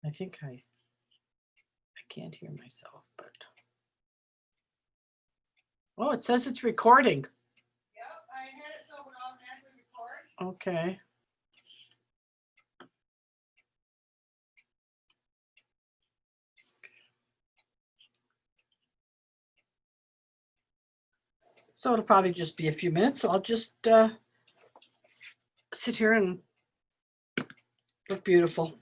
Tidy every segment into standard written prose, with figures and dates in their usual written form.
I think I can't hear myself, but. Oh, it says it's recording. Yep, I had it so it would automatically record. Okay. So it'll probably just be a few minutes. So I'll just sit here and look beautiful.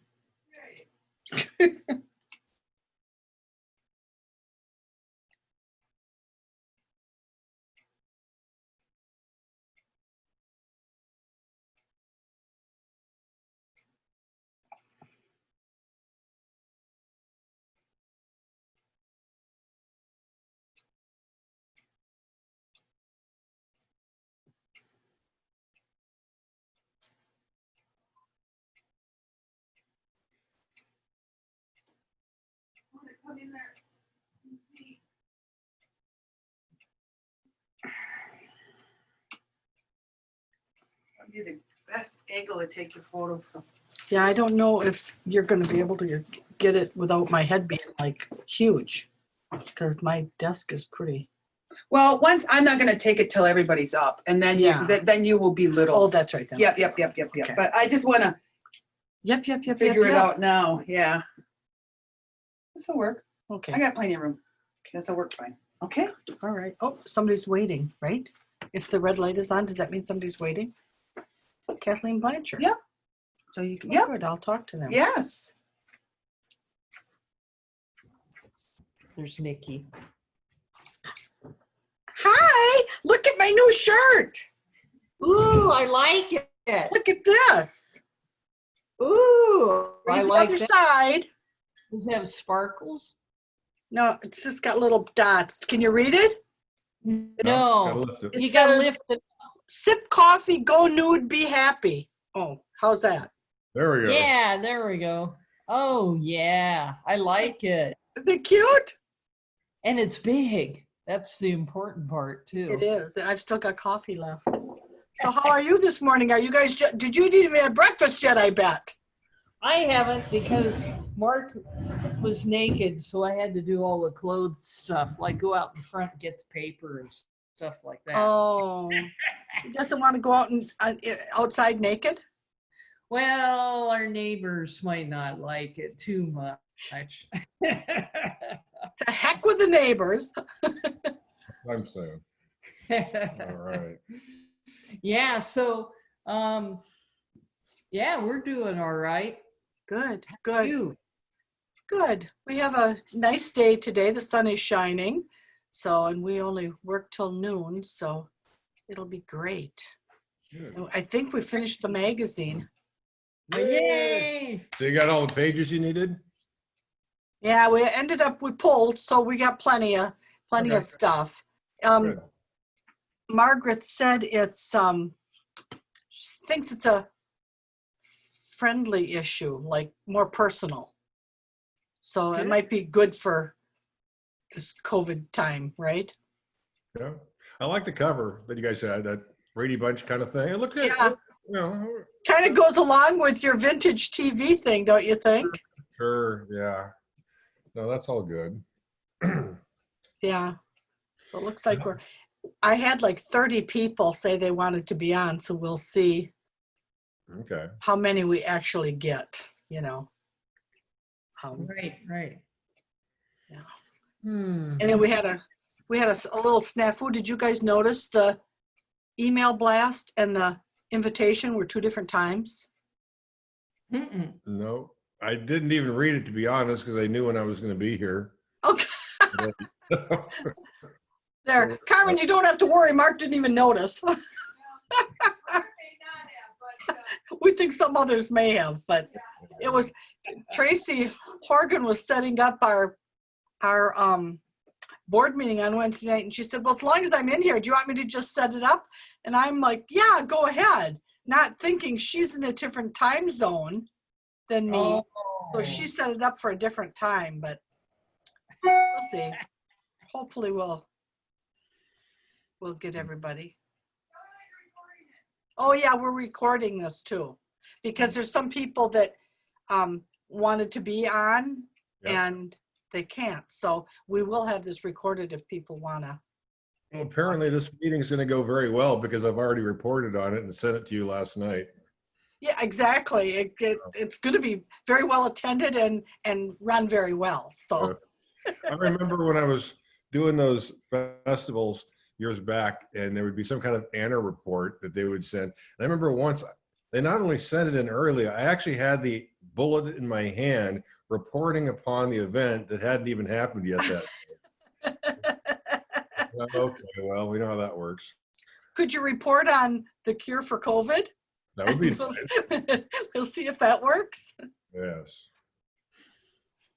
Come in there and see. That'd be the best angle to take your photo from. Yeah, I don't know if you're going to be able to get it without my head being like huge, because my desk is pretty. Well, once I'm not going to take it till everybody's up, and then Yeah. then you will be little. Oh, that's right. Then. Yep. Okay. But I just want to Yep. figure it out now. Yeah. This will work. Okay. I got plenty of room. This will work fine. Okay. All right. Oh, somebody's waiting, right? If the red light is on, does that mean somebody's waiting? Kathleen Blanchard. Yep. So you can. Oh, Yep. good. I'll talk to them. Yes. There's Nikki. Hi, look at my new shirt. Ooh, I like it. Look at this. Ooh, I Read the like other that. side. Does it have sparkles? No, it's just got little dots. Can you read it? No, It you gotta says, lift it. Sip coffee, go nude, be happy. Oh, how's that? There we go. Yeah, there we go. Oh yeah, I like it. Is it cute? And it's big. That's the important part too. It is. And I've still got coffee left. So how are you this morning? Are you guys, did you even have breakfast yet, I bet? I haven't because Mark was naked, so I had to do all the clothes stuff, like go out in front and get the paper and stuff like that. Oh, he doesn't want to go out and outside naked? Well, our neighbors might not like it too much. The heck with the neighbors. I'm saying. All right. Yeah, so yeah, we're doing all right. Good, good, You? good. We have a nice day today. The sun is shining. So, and we only work till noon, so it'll be great. Good. I think we finished the magazine. Yay! So you got all the pages you needed? Yeah, we ended up, we pulled, so we got plenty of Okay. stuff. Good. Margaret said it's, she thinks it's a friendly issue, like more personal. So it Okay. might be good for this COVID time, right? Yeah. I like the cover that you guys had, that Brady Bunch kind of thing. It looked good. Yeah. You know, Kind of goes along with your vintage TV thing, don't you think? sure. Yeah. No, that's all good. Yeah. So it looks like I had like 30 people say they wanted to be on, so we'll see Okay. how many we actually get, you know. Right. Yeah. Hmm. And then we had a little snafu. Did you guys notice the email blast and the invitation were 2 different times? Mm-mm. No, I didn't even read it, to be honest, because I knew when I was going to be here. Okay. There, Carmen, you don't have to worry. Mark didn't even notice. We think some others may have, but it was Tracy Horgan was setting up our board meeting on Wednesday night, and she said, well, as long as I'm in here, do you want me to just set it up? And I'm like, yeah, go ahead. Not thinking she's in a different time zone than me. Oh. So she set it up for a different time, but we'll see. Hopefully we'll get everybody. Oh yeah, we're recording this too, because there's some people that wanted to be on Yep. and they can't. So we will have this recorded if people want to. Well, apparently this meeting is going to go very well because I've already reported on it and sent it to you last night. Yeah, exactly. It's going to be very well attended and run very well. So I remember when I was doing those festivals years back, and there would be some kind of Anna report that they would send. And I remember once they not only sent it in early, I actually had the bullet in my hand reporting upon the event that hadn't even happened yet. Okay, well, we know how that works. could you report on the cure for COVID? That would be We'll, fine. we'll see if that works. Yes.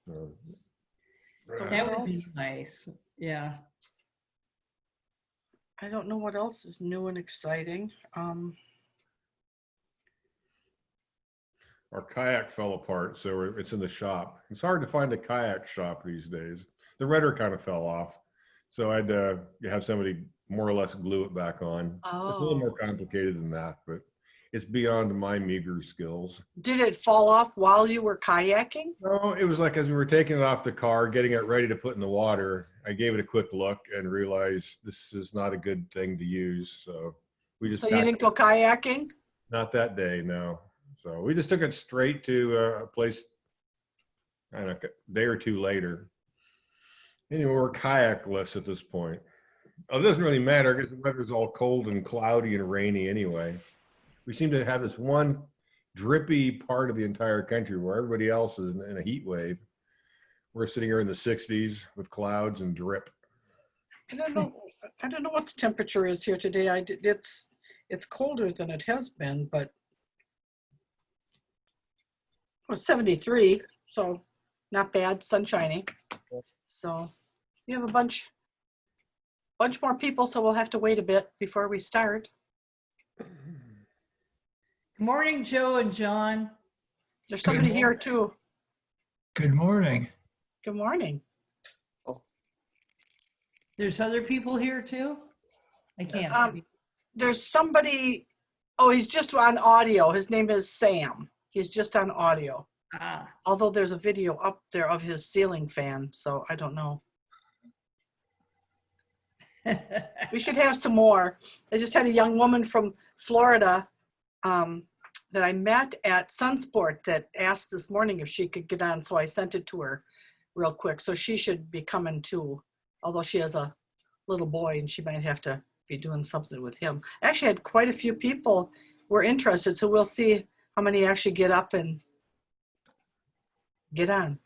That would be nice. Yeah. I don't know what else is new and exciting. Our kayak fell apart, so it's in the shop. It's hard to find a kayak shop these days. The rudder kind of fell off, so I had to have somebody more or less glue it back on. It's a little more complicated than that, but it's beyond my meager skills. Did it fall off while you were kayaking? No, it was like as we were taking it off the car, getting it ready to put in the water, I gave it a quick look and realized this is not a good thing to use. So we just So you didn't go kayaking? not that day, no. So we just took it straight to a place, I don't know, a day or two later. Anyway, we're kayakless at this point. Oh, it doesn't really matter because the weather's all cold and cloudy and rainy anyway. We seem to have this one drippy part of the entire country where everybody else is in a heat wave. We're sitting here in the 60s with clouds and drip. I don't know. I don't know what the temperature is here today. It's colder than it has been, but it was 73, so not bad, sunshiny. So we have a bunch more people, so we'll have to wait a bit before we start. Good morning, Joe and John. There's somebody here too. Good morning. Good morning. There's other people here too? I can't see. There's somebody, oh, he's just on audio. His name is Sam. He's just on audio. Ah, Although there's a video up there of his ceiling fan, so I don't know. We should have some more. I just had a young woman from Florida that I met at Sunsport that asked this morning if she could get on, so I sent it to her real quick. So she should be coming too, although she has a little boy and she might have to be doing something with him. Actually, I had quite a few people were interested, so we'll see how many actually get up and get on.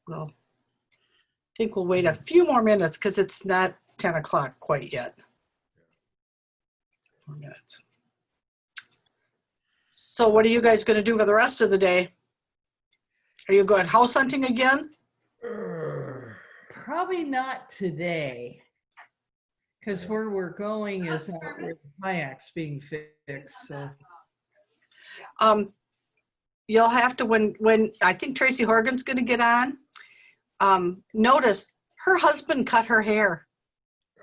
Well, I think we'll wait a few more minutes because it's not 10 o'clock quite yet. 4 minutes. So what are you guys going to do for the rest of the day? Are you going house hunting again? probably not today. Because where we're going is out where the kayak's being fixed, so. You'll have to, when I think Tracy Horgan's going to get on, notice her husband cut her hair.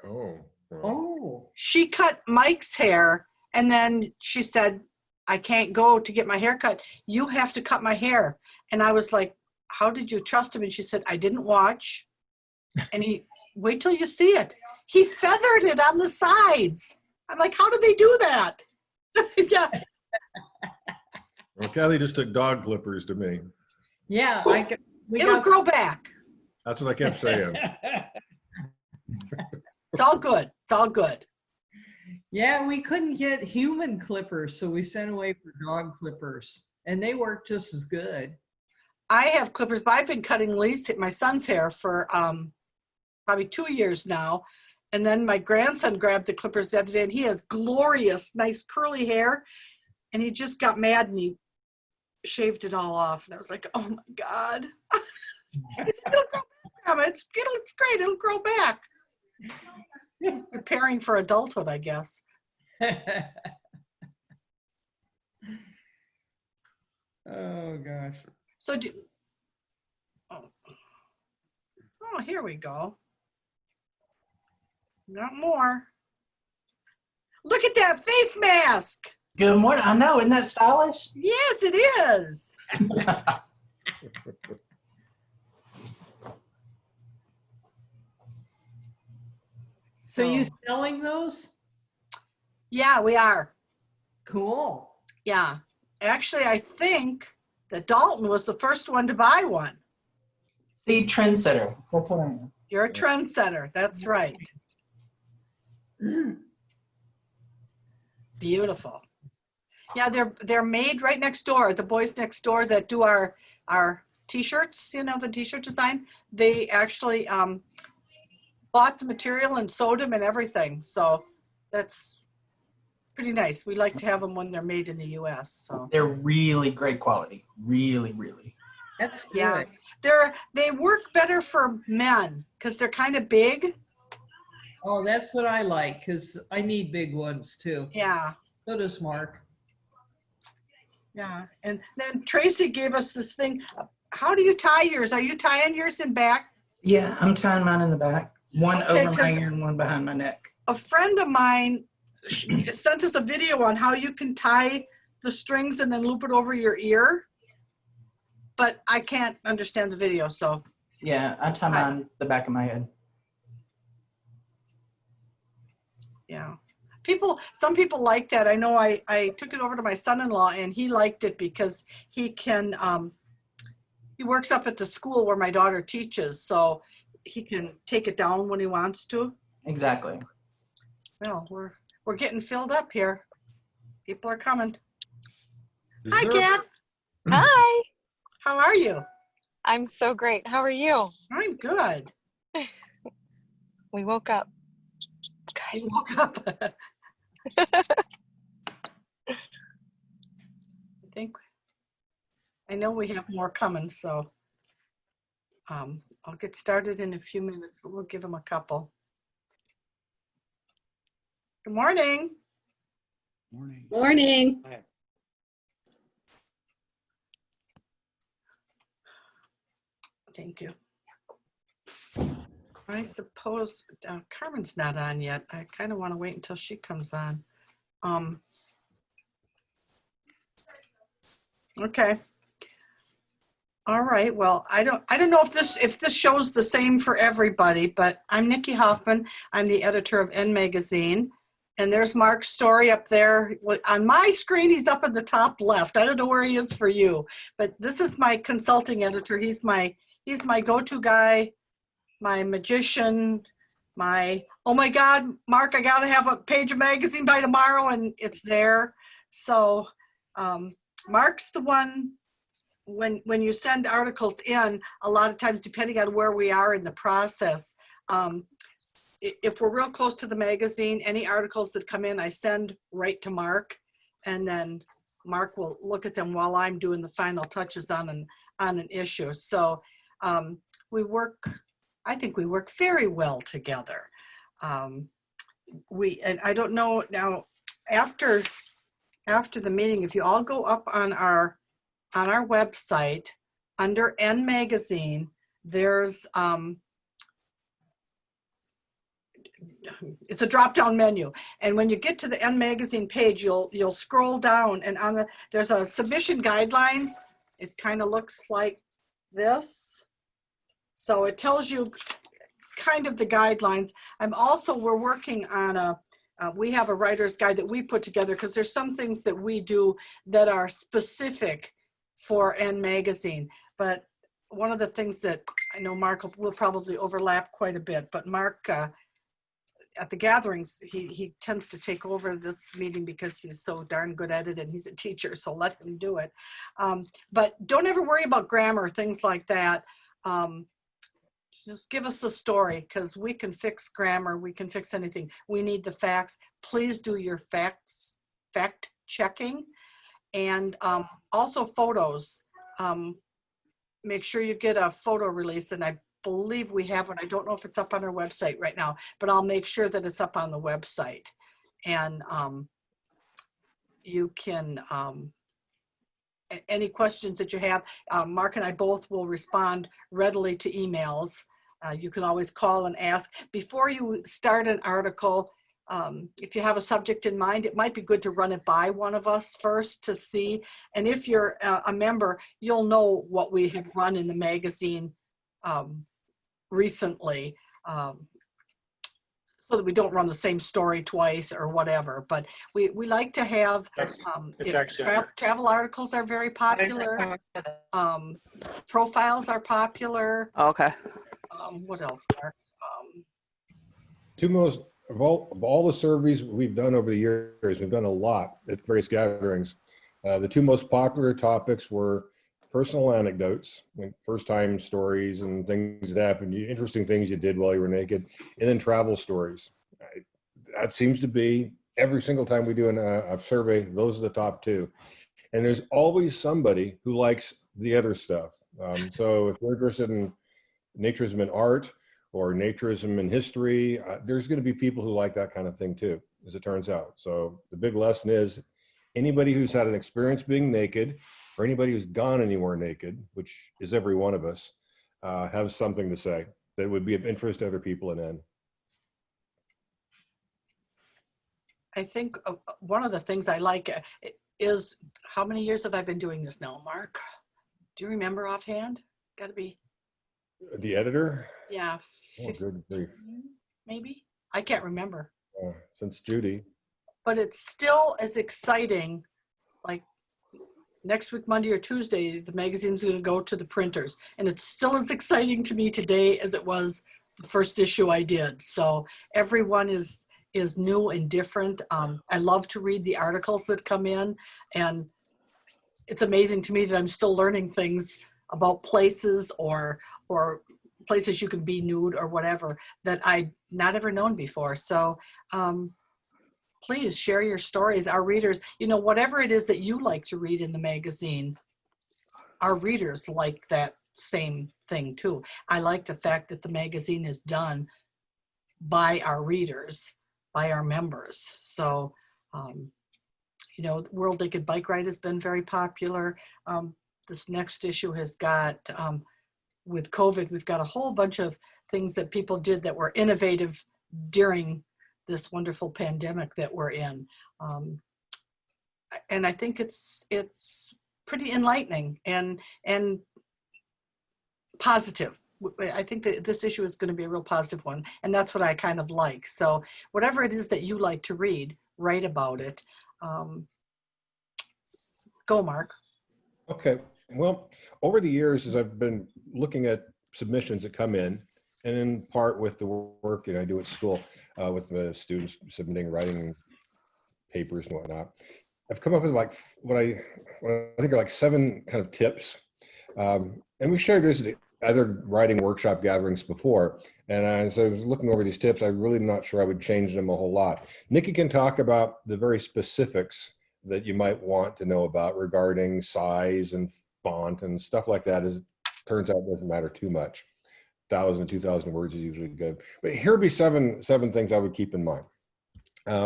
Oh. Well, Oh, She cut Mike's hair and then she said, I can't go to get my hair cut. You have to cut my hair. And I was like, how did you trust him? And she said, I didn't watch. And wait till you see it. He feathered it on the sides. I'm like, how did they do that? Yeah. well, Kelly just took dog clippers to me. yeah. It'll grow back. That's what I kept saying. It's all good. It's all good. Yeah, we couldn't get human clippers, so we sent away for dog clippers, and they work just as good. I have clippers, but I've been cutting my son's hair for probably 2 years now. And then my grandson grabbed the clippers the other day and he has glorious, nice curly hair. And he just got mad and he shaved it all off. And I was like, oh my God. He said, it'll grow back, Grandma. It's great. It'll grow back. He's preparing for adulthood, I guess. Oh, gosh. So oh, here we go. Not more. Look at that face mask. Good morning. I know, isn't that stylish? Yes, it is. So you selling those? Yeah, we are. Cool. Yeah. Actually, I think that Dalton was the first one to buy one. See, trendsetter. That's what I am. You're a trendsetter. That's right. Beautiful. Yeah, they're made right next door. The boys next door that do our t-shirts, you know, the t-shirt design, they actually bought the material and sewed them and everything. So that's pretty nice. We like to have them when they're made in the US. So They're really great quality. Really, really. That's good. yeah, they work better for men because they're kind of big. Oh, that's what I like because I need big ones too. Yeah. So does Mark. Yeah. And then Tracy gave us this thing. How do you tie yours? Are you tying yours in back? Yeah, I'm tying mine in the back. One Okay, over my ear and one behind my neck. A friend of mine sent us a video on how you can tie the strings and then loop it over your ear. But I can't understand the video, so Yeah, I tie mine the back of my head. yeah. Some people like that. I know I took it over to my son-in-law and he liked it because he can, he works up at the school where my daughter teaches, so he can take it down when he wants to. Exactly. Well, we're getting filled up here. People are coming. Is Hi, there- Kat. Hi, How are you? I'm so great. How are you? I'm good. We woke up. It's good. You woke up. I know we have more coming, so I'll get started in a few minutes, but we'll give them a couple. Good morning. Morning. Thank you. I suppose Carmen's not on yet. I kind of want to wait until she comes on. Okay. All right. Well, I don't know if this shows the same for everybody, but I'm Nikki Hoffman. I'm the editor of N Magazine. And there's Mark's story up there. On my screen, he's up in the top left. I don't know where he is for you, but this is my consulting editor. He's my go-to guy, my magician, oh my God, Mark, I gotta have a page of magazine by tomorrow, and it's there. So Mark's the one, when you send articles in, a lot of times, depending on where we are in the process, if we're real close to the magazine, any articles that come in, I send right to Mark, and then Mark will look at them while I'm doing the final touches on an issue. So I think we work very well together. And I don't know now, after the meeting, if you all go up on our website under N Magazine, there's it's a drop-down menu, and when you get to the N Magazine page, you'll scroll down, and there's a submission guidelines. It kind of looks like this, so it tells you kind of the guidelines. We're working on we have a writer's guide that we put together because there's some things that we do that are specific for N Magazine. But one of the things that I know Mark will probably overlap quite a bit, but Mark, at the gatherings, he tends to take over this meeting because he's so darn good at it and he's a teacher, so let him do it. But don't ever worry about grammar, things like that. Just give us the story, because we can fix grammar, we can fix anything. We need the facts. Please do your fact checking, and also photos. Make sure you get a photo release, and I believe we have one. I don't know if it's up on our website right now, but I'll make sure that it's up on the website. And you can, any questions that you have, Mark and I both will respond readily to emails. You can always call and ask. Before you start an article, if you have a subject in mind, it might be good to run it by one of us first to see. And if you're a member, you'll know what we have run in the magazine recently, so that we don't run the same story twice or whatever. But we like to have, travel articles are very popular. Profiles are popular. Okay. What else, Mark? Two most of all the surveys we've done over the years, we've done a lot at various gatherings. The two most popular topics were personal anecdotes, like first-time stories and things that happened, interesting things you did while you were naked, and then travel stories. That seems to be every single time we do a survey, those are the top two. And there's always somebody who likes the other stuff. So if we're interested in naturism in art or naturism in history, there's going to be people who like that kind of thing too, as it turns out. So the big lesson is anybody who's had an experience being naked or anybody who's gone anywhere naked, which is every one of us, has something to say that would be of interest to other people and in. I think one of the things I like is, how many years have I been doing this now, Mark? Do you remember offhand? Got to be. The editor? Yeah. Oh, good grief. Maybe? I can't remember. Since Judy. But it's still as exciting, like next week, Monday or Tuesday, the magazine's going to go to the printers. And it's still as exciting to me today as it was the first issue I did. So everyone is new and different. I love to read the articles that come in, and it's amazing to me that I'm still learning things about places or places you can be nude or whatever that I'd not ever known before. So please share your stories. Our readers, whatever it is that you like to read in the magazine, our readers like that same thing too. I like the fact that the magazine is done by our readers, by our members. So, the World Naked Bike Ride has been very popular. This next issue has got, with COVID, we've got a whole bunch of things that people did that were innovative during this wonderful pandemic that we're in. And I think it's pretty enlightening and positive. I think that this issue is going to be a real positive one, and that's what I kind of like. So whatever it is that you like to read, write about it. Go, Mark. Okay. Well, over the years, as I've been looking at submissions that come in, and in part with the work I do at school with the students submitting writing papers and whatnot, I've come up with like what I think are like 7 kind of tips. And we shared this at other writing workshop gatherings before. And as I was looking over these tips, I'm really not sure I would change them a whole lot. Nikki can talk about the very specifics that you might want to know about regarding size and font and stuff like that. As it turns out, it doesn't matter too much. 1,000, 2,000 words is usually good. But here would be seven things I would keep in mind.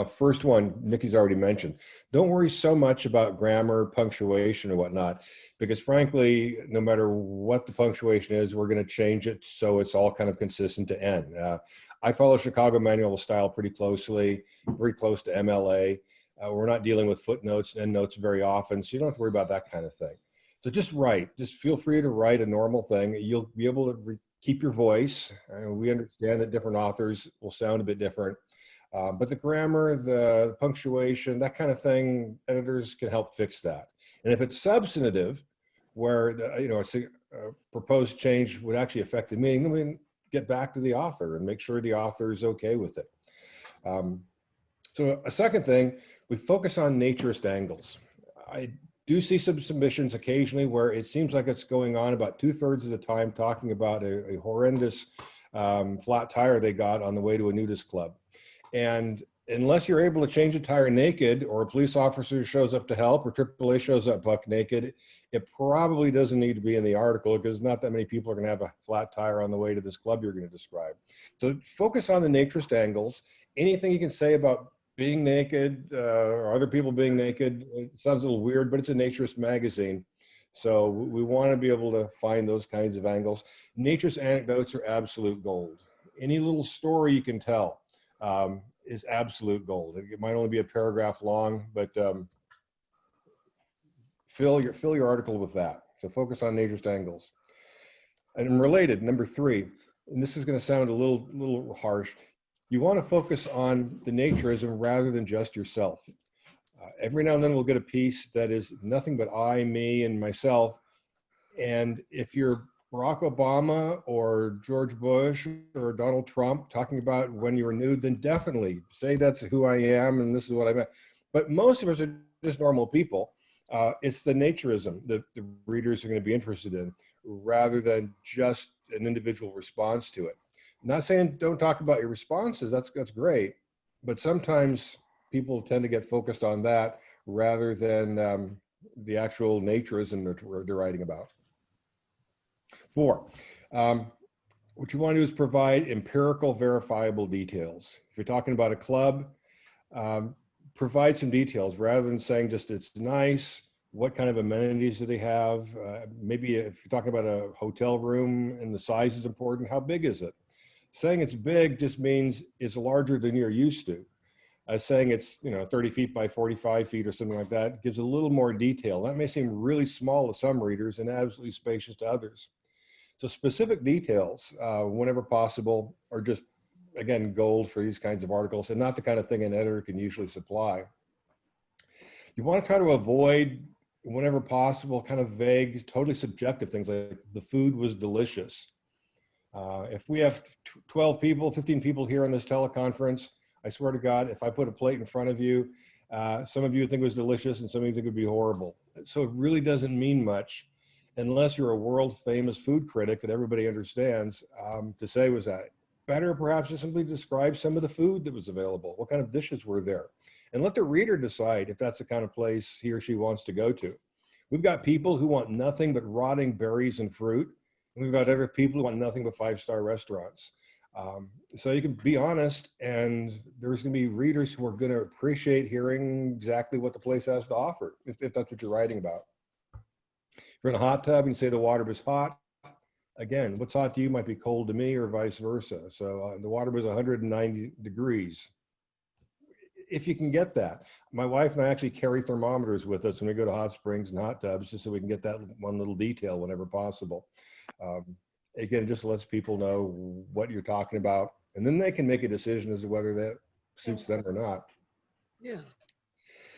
First one, Nikki's already mentioned. Don't worry so much about grammar, punctuation, or whatnot, because frankly, no matter what the punctuation is, we're going to change it so it's all kind of consistent to N. I follow Chicago Manual of Style pretty closely, very close to MLA. We're not dealing with footnotes and endnotes very often, so you don't have to worry about that kind of thing. So just write. Just feel free to write a normal thing. You'll be able to keep your voice. We understand that different authors will sound a bit different. But the grammar, the punctuation, that kind of thing, editors can help fix that. And if it's substantive, where a proposed change would actually affect the meaning, then we can get back to the author and make sure the author is okay with it. So a second thing, we focus on naturist angles. I do see some submissions occasionally where it seems like it's going on about 2/3 of the time talking about a horrendous flat tire they got on the way to a nudist club. And unless you're able to change a tire naked, or a police officer shows up to help, or AAA shows up buck naked, it probably doesn't need to be in the article, because not that many people are going to have a flat tire on the way to this club you're going to describe. So focus on the naturist angles. Anything you can say about being naked or other people being naked, it sounds a little weird, but it's a naturist magazine. So we want to be able to find those kinds of angles. Naturist anecdotes are absolute gold. Any little story you can tell is absolute gold. It might only be a paragraph long, but fill your article with that. So focus on nature's angles. And related, number 3, and this is going to sound a little harsh, you want to focus on the naturism rather than just yourself. Every now and then we'll get a piece that is nothing but I, me, and myself. And if you're Barack Obama or George Bush or Donald Trump talking about when you were nude, then definitely say that's who I am and this is what I meant. But most of us are just normal people. It's the naturism that the readers are going to be interested in rather than just an individual response to it. I'm not saying don't talk about your responses, that's great, but sometimes people tend to get focused on that rather than the actual naturism that they're writing about. 4, what you want to do is provide empirical verifiable details. If you're talking about a club, provide some details rather than saying just it's nice. What kind of amenities do they have? Maybe if you're talking about a hotel room and the size is important, how big is it? Saying it's big just means it's larger than you're used to. Saying it's 30 feet by 45 feet or something like that gives a little more detail. That may seem really small to some readers and absolutely spacious to others. So specific details, whenever possible, are just, again, gold for these kinds of articles and not the kind of thing an editor can usually supply. You want to try to avoid, whenever possible, kind of vague, totally subjective things like the food was delicious. If we have 12 people, 15 people here on this teleconference, I swear to God, if I put a plate in front of you, some of you would think it was delicious and some of you think it would be horrible. So it really doesn't mean much unless you're a world famous food critic that everybody understands to say was that. Better perhaps just simply describe some of the food that was available. What kind of dishes were there? And let the reader decide if that's the kind of place he or she wants to go to. We've got people who want nothing but rotting berries and fruit. And we've got other people who want nothing but 5-star restaurants. So you can be honest, and there's going to be readers who are going to appreciate hearing exactly what the place has to offer, if that's what you're writing about. If you're in a hot tub and you say the water was hot, again, what's hot to you might be cold to me or vice versa. So the water was 190 degrees. If you can get that. My wife and I actually carry thermometers with us when we go to hot springs and hot tubs, just so we can get that one little detail whenever possible. Again, it just lets people know what you're talking about, and then they can make a decision as to whether that suits them or not. Yeah.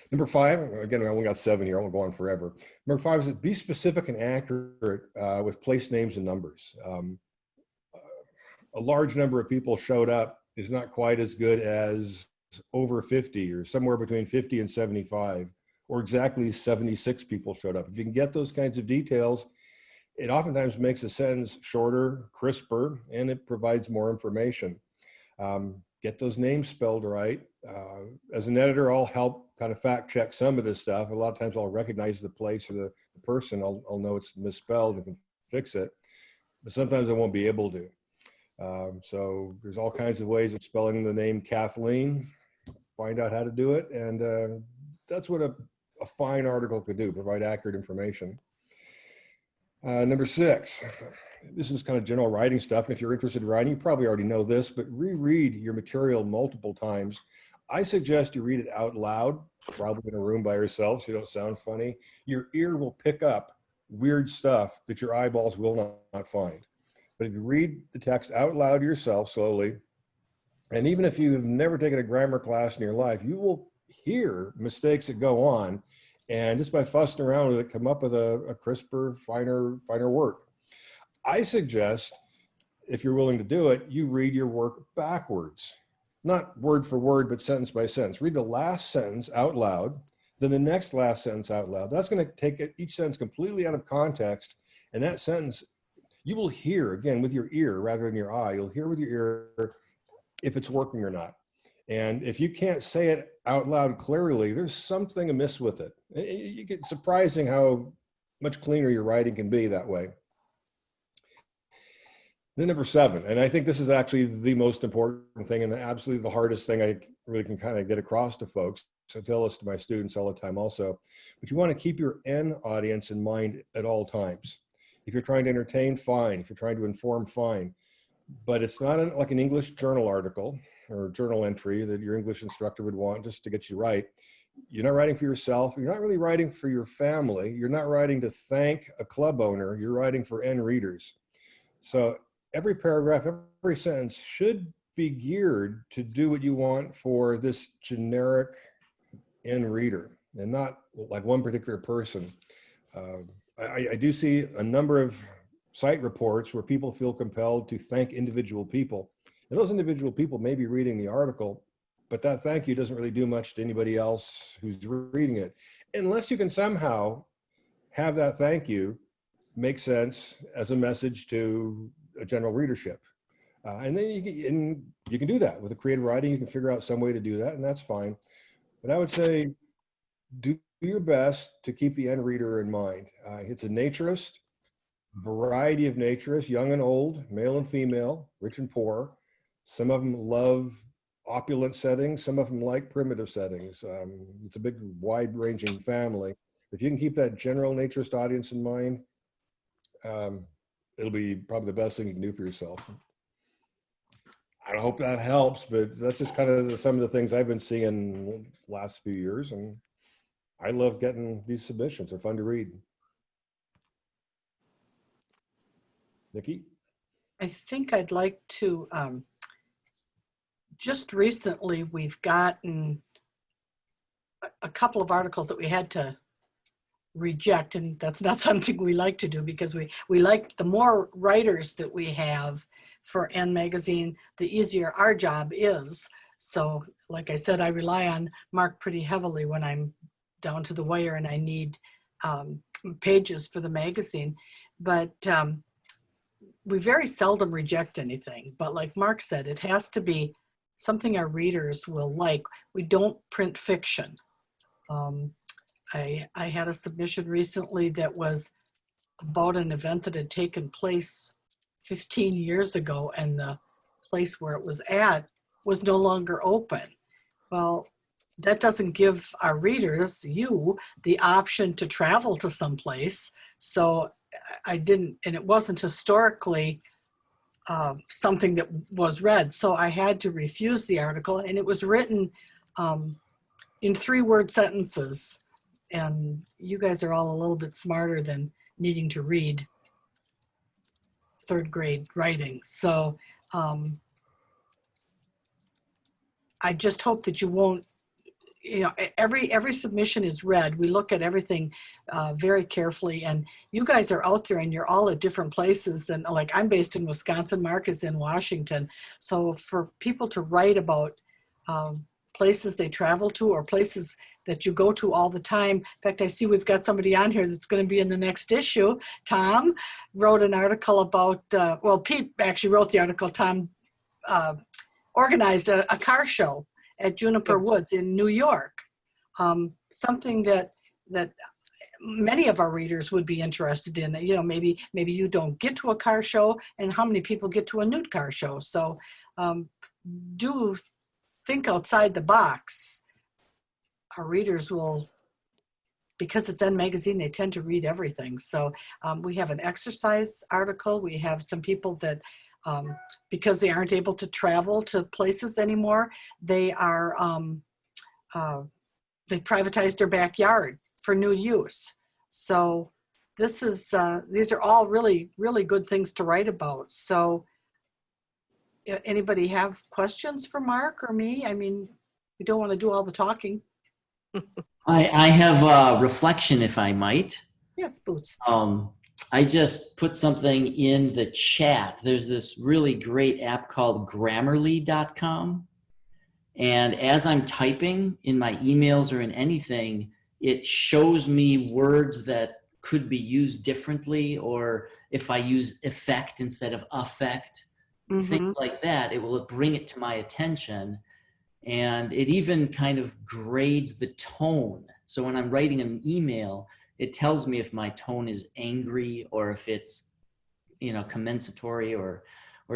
Number 5, again, I only got 7 here, I won't go on forever. Number 5 is be specific and accurate with place names and numbers. A large number of people showed up is not quite as good as over 50 or somewhere between 50 and 75, or exactly 76 people showed up. If you can get those kinds of details, it oftentimes makes a sentence shorter, crisper, and it provides more information. Get those names spelled right. As an editor, I'll help kind of fact check some of this stuff. A lot of times I'll recognize the place or the person. I'll know it's misspelled and can fix it. But sometimes I won't be able to. So there's all kinds of ways of spelling the name Kathleen. Find out how to do it. And that's what a fine article could do, provide accurate information. Number 6, this is kind of general writing stuff. And if you're interested in writing, you probably already know this, but reread your material multiple times. I suggest you read it out loud, probably in a room by yourself so you don't sound funny. Your ear will pick up weird stuff that your eyeballs will not find. But if you read the text out loud yourself slowly, and even if you've never taken a grammar class in your life, you will hear mistakes that go on. And just by fussing around with it, come up with a crisper, finer work. I suggest, if you're willing to do it, you read your work backwards. Not word for word, but sentence by sentence. Read the last sentence out loud, then the next last sentence out loud. That's going to take each sentence completely out of context. And that sentence, you will hear, again, with your ear rather than your eye. You'll hear with your ear if it's working or not. And if you can't say it out loud clearly, there's something amiss with it. You get surprising how much cleaner your writing can be that way. Then number 7, and I think this is actually the most important thing and absolutely the hardest thing I really can kind of get across to folks. So I tell this to my students all the time also, but you want to keep your end audience in mind at all times. If you're trying to entertain, fine. If you're trying to inform, fine. But it's not like an English journal article. or journal entry that your English instructor would want just to get you right. You're not writing for yourself. You're not really writing for your family. You're not writing to thank a club owner. You're writing for end readers. So every paragraph, every sentence should be geared to do what you want for this generic end reader and not like one particular person. I do see a number of site reports where people feel compelled to thank individual people. And those individual people may be reading the article, but that thank you doesn't really do much to anybody else who's reading it. Unless you can somehow have that thank you make sense as a message to a general readership. And then you can do that with a creative writing. You can figure out some way to do that, and that's fine. But I would say do your best to keep the end reader in mind. It's a naturist, variety of naturists, young and old, male and female, rich and poor. Some of them love opulent settings. Some of them like primitive settings. It's a big, wide-ranging family. If you can keep that general naturist audience in mind, it'll be probably the best thing you can do for yourself. I hope that helps, but that's just kind of some of the things I've been seeing the last few years, and I love getting these submissions. They're fun to read. Nikki? I think I'd like to, just recently we've gotten a couple of articles that we had to reject, and that's not something we like to do because we like the more writers that we have for N Magazine, the easier our job is. So like I said, I rely on Mark pretty heavily when I'm down to the wire and I need pages for the magazine. But we very seldom reject anything. But like Mark said, it has to be something our readers will like. We don't print fiction. I had a submission recently that was about an event that had taken place 15 years ago, and the place where it was at was no longer open. Well, that doesn't give our readers, you, the option to travel to someplace. So I didn't, and it wasn't historically something that was read. So I had to refuse the article, and it was written in 3-word sentences. And you guys are all a little bit smarter than needing to read 3rd grade writing. So I just hope that you won't, you know, every submission is read. We look at everything very carefully, and you guys are out there and you're all at different places than, like, I'm based in Wisconsin, Mark is in Washington. So for people to write about places they travel to or places that you go to all the time. In fact, I see we've got somebody on here that's going to be in the next issue. Tom wrote an article about, well, Pete actually wrote the article. Tom organized a car show at Juniper Woods in New York. Something that many of our readers would be interested in. You know, maybe you don't get to a car show, and how many people get to a nude car show. So do think outside the box. Our readers will, because it's N Magazine, they tend to read everything. So we have an exercise article. We have some people that, because they aren't able to travel to places anymore, they are, they privatized their backyard for new use. So this is, these are all really, really good things to write about. So anybody have questions for Mark or me? I mean, we don't want to do all the talking. I have a reflection, if I might. Yes, Boots. I just put something in the chat. There's this really great app called Grammarly.com. And as I'm typing in my emails or in anything, it shows me words that could be used differently, or if I use effect instead of affect, things like that, it will bring it to my attention. And it even kind of grades the tone. So when I'm writing an email, it tells me if my tone is angry or if it's, you know, commensatory or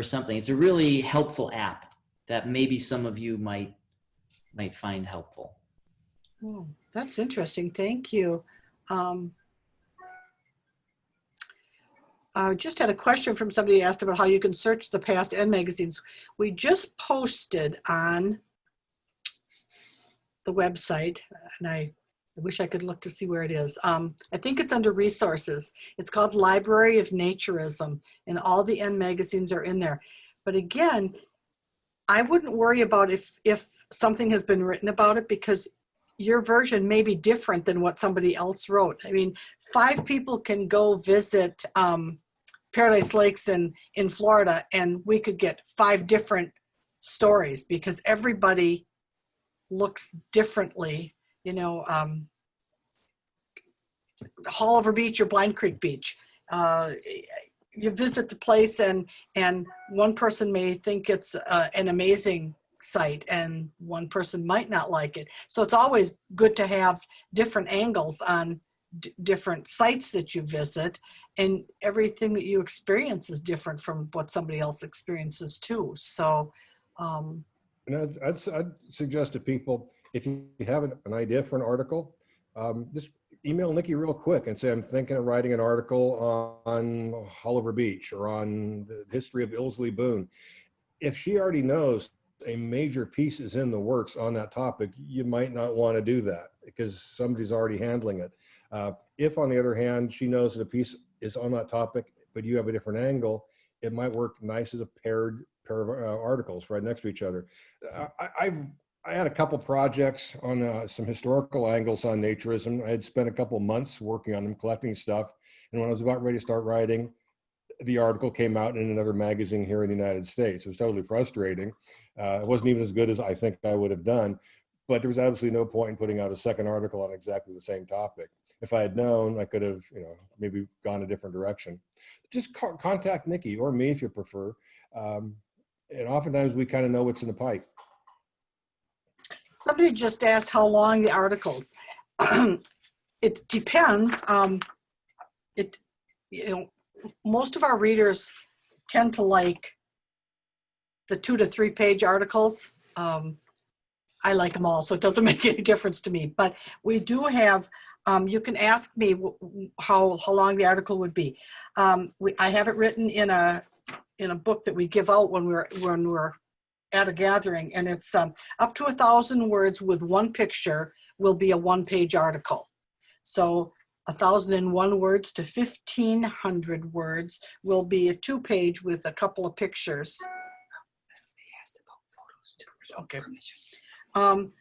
something. It's a really helpful app that maybe some of you might find helpful. Oh, that's interesting. Thank you. I just had a question from somebody who asked about how you can search the past N magazines. We just posted on the website, and I wish I could look to see where it is. I think it's under resources. It's called Library of Naturism, and all the N magazines are in there. But again, I wouldn't worry about if something has been written about it, because your version may be different than what somebody else wrote. I mean, 5 people can go visit Paradise Lakes in Florida, and we could get 5 different stories because everybody looks differently. You know, Haulover Beach or Blind Creek Beach. You visit the place, and one person may think it's an amazing site, and one person might not like it. So it's always good to have different angles on different sites that you visit, and everything that you experience is different from what somebody else experiences too. So And I'd suggest to people, if you have an idea for an article, just email Nikki real quick and say, I'm thinking of writing an article on Haulover Beach or on the history of Ilsley Boone. If she already knows a major piece is in the works on that topic, you might not want to do that because somebody's already handling it. If, on the other hand, she knows that a piece is on that topic, but you have a different angle, it might work nice as a pair of articles right next to each other. I had a couple projects on some historical angles on naturism. I had spent a couple months working on them, collecting stuff. And when I was about ready to start writing, the article came out in another magazine here in the United States. It was totally frustrating. It wasn't even as good as I think I would have done, but there was absolutely no point in putting out a second article on exactly the same topic. If I had known, I could have, maybe gone a different direction. Just contact Nikki or me if you prefer. And oftentimes we kind of know what's in the pipe. somebody just asked how long the articles. It depends. Most of our readers tend to like the 2 to 3 page articles. I like them all, so it doesn't make any difference to me. But we do have, you can ask me how long the article would be. I have it written in a book that we give out when we're at a gathering, and it's up to 1,000 words with 1 picture will be a 1-page article. So 1,001 words to 1,500 words will be a 2-page with a couple of pictures. Okay. And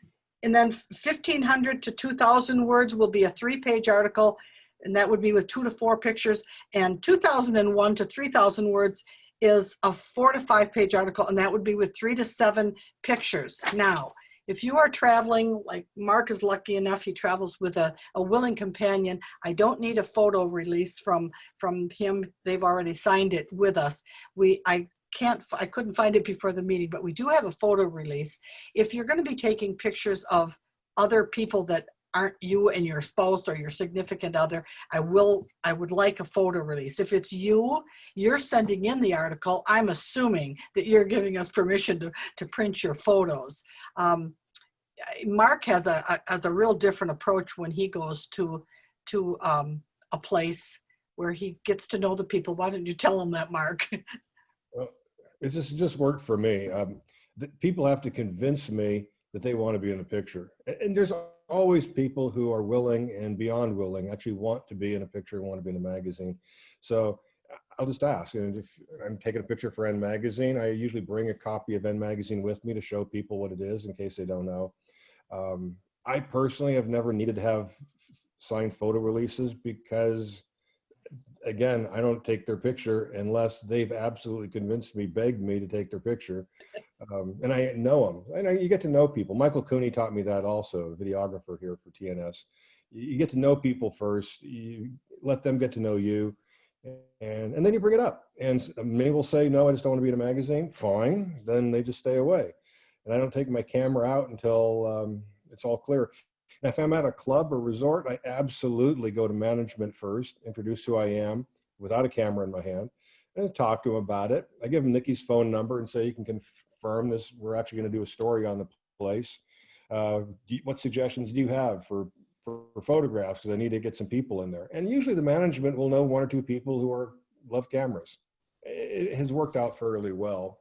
then 1,500 to 2,000 words will be a 3-page article, and that would be with 2 to 4 pictures. And 2,001 to 3,000 words is a 4 to 5 page article, and that would be with 3 to 7 pictures. Now, if you are traveling, like Mark is lucky enough, he travels with a willing companion. I don't need a photo release from him. They've already signed it with us. I couldn't find it before the meeting, but we do have a photo release. If you're going to be taking pictures of other people that aren't you and your spouse or your significant other, I would like a photo release. If it's you're sending in the article, I'm assuming that you're giving us permission to print your photos. Mark has a real different approach when he goes to a place where he gets to know the people. Why don't you tell him that, Mark? It's just worked for me. People have to convince me that they want to be in the picture. And there's always people who are willing and beyond willing, actually want to be in a picture and want to be in a magazine. So I'll just ask. And if I'm taking a picture for N Magazine, I usually bring a copy of N Magazine with me to show people what it is in case they don't know. I personally have never needed to have signed photo releases because, again, I don't take their picture unless they've absolutely convinced me, begged me to take their picture. And I know them. And you get to know people. Michael Cooney taught me that also, videographer here for TNS. You get to know people first. You let them get to know you. And then you bring it up. And many will say, no, I just don't want to be in a magazine. Fine. Then they just stay away. And I don't take my camera out until it's all clear. And if I'm at a club or resort, I absolutely go to management first, introduce who I am without a camera in my hand, and talk to them about it. I give them Nikki's phone number and say, you can confirm this. We're actually going to do a story on the place. What suggestions do you have for photographs? Because I need to get some people in there. And usually the management will know 1 or 2 people who are love cameras. It has worked out fairly well.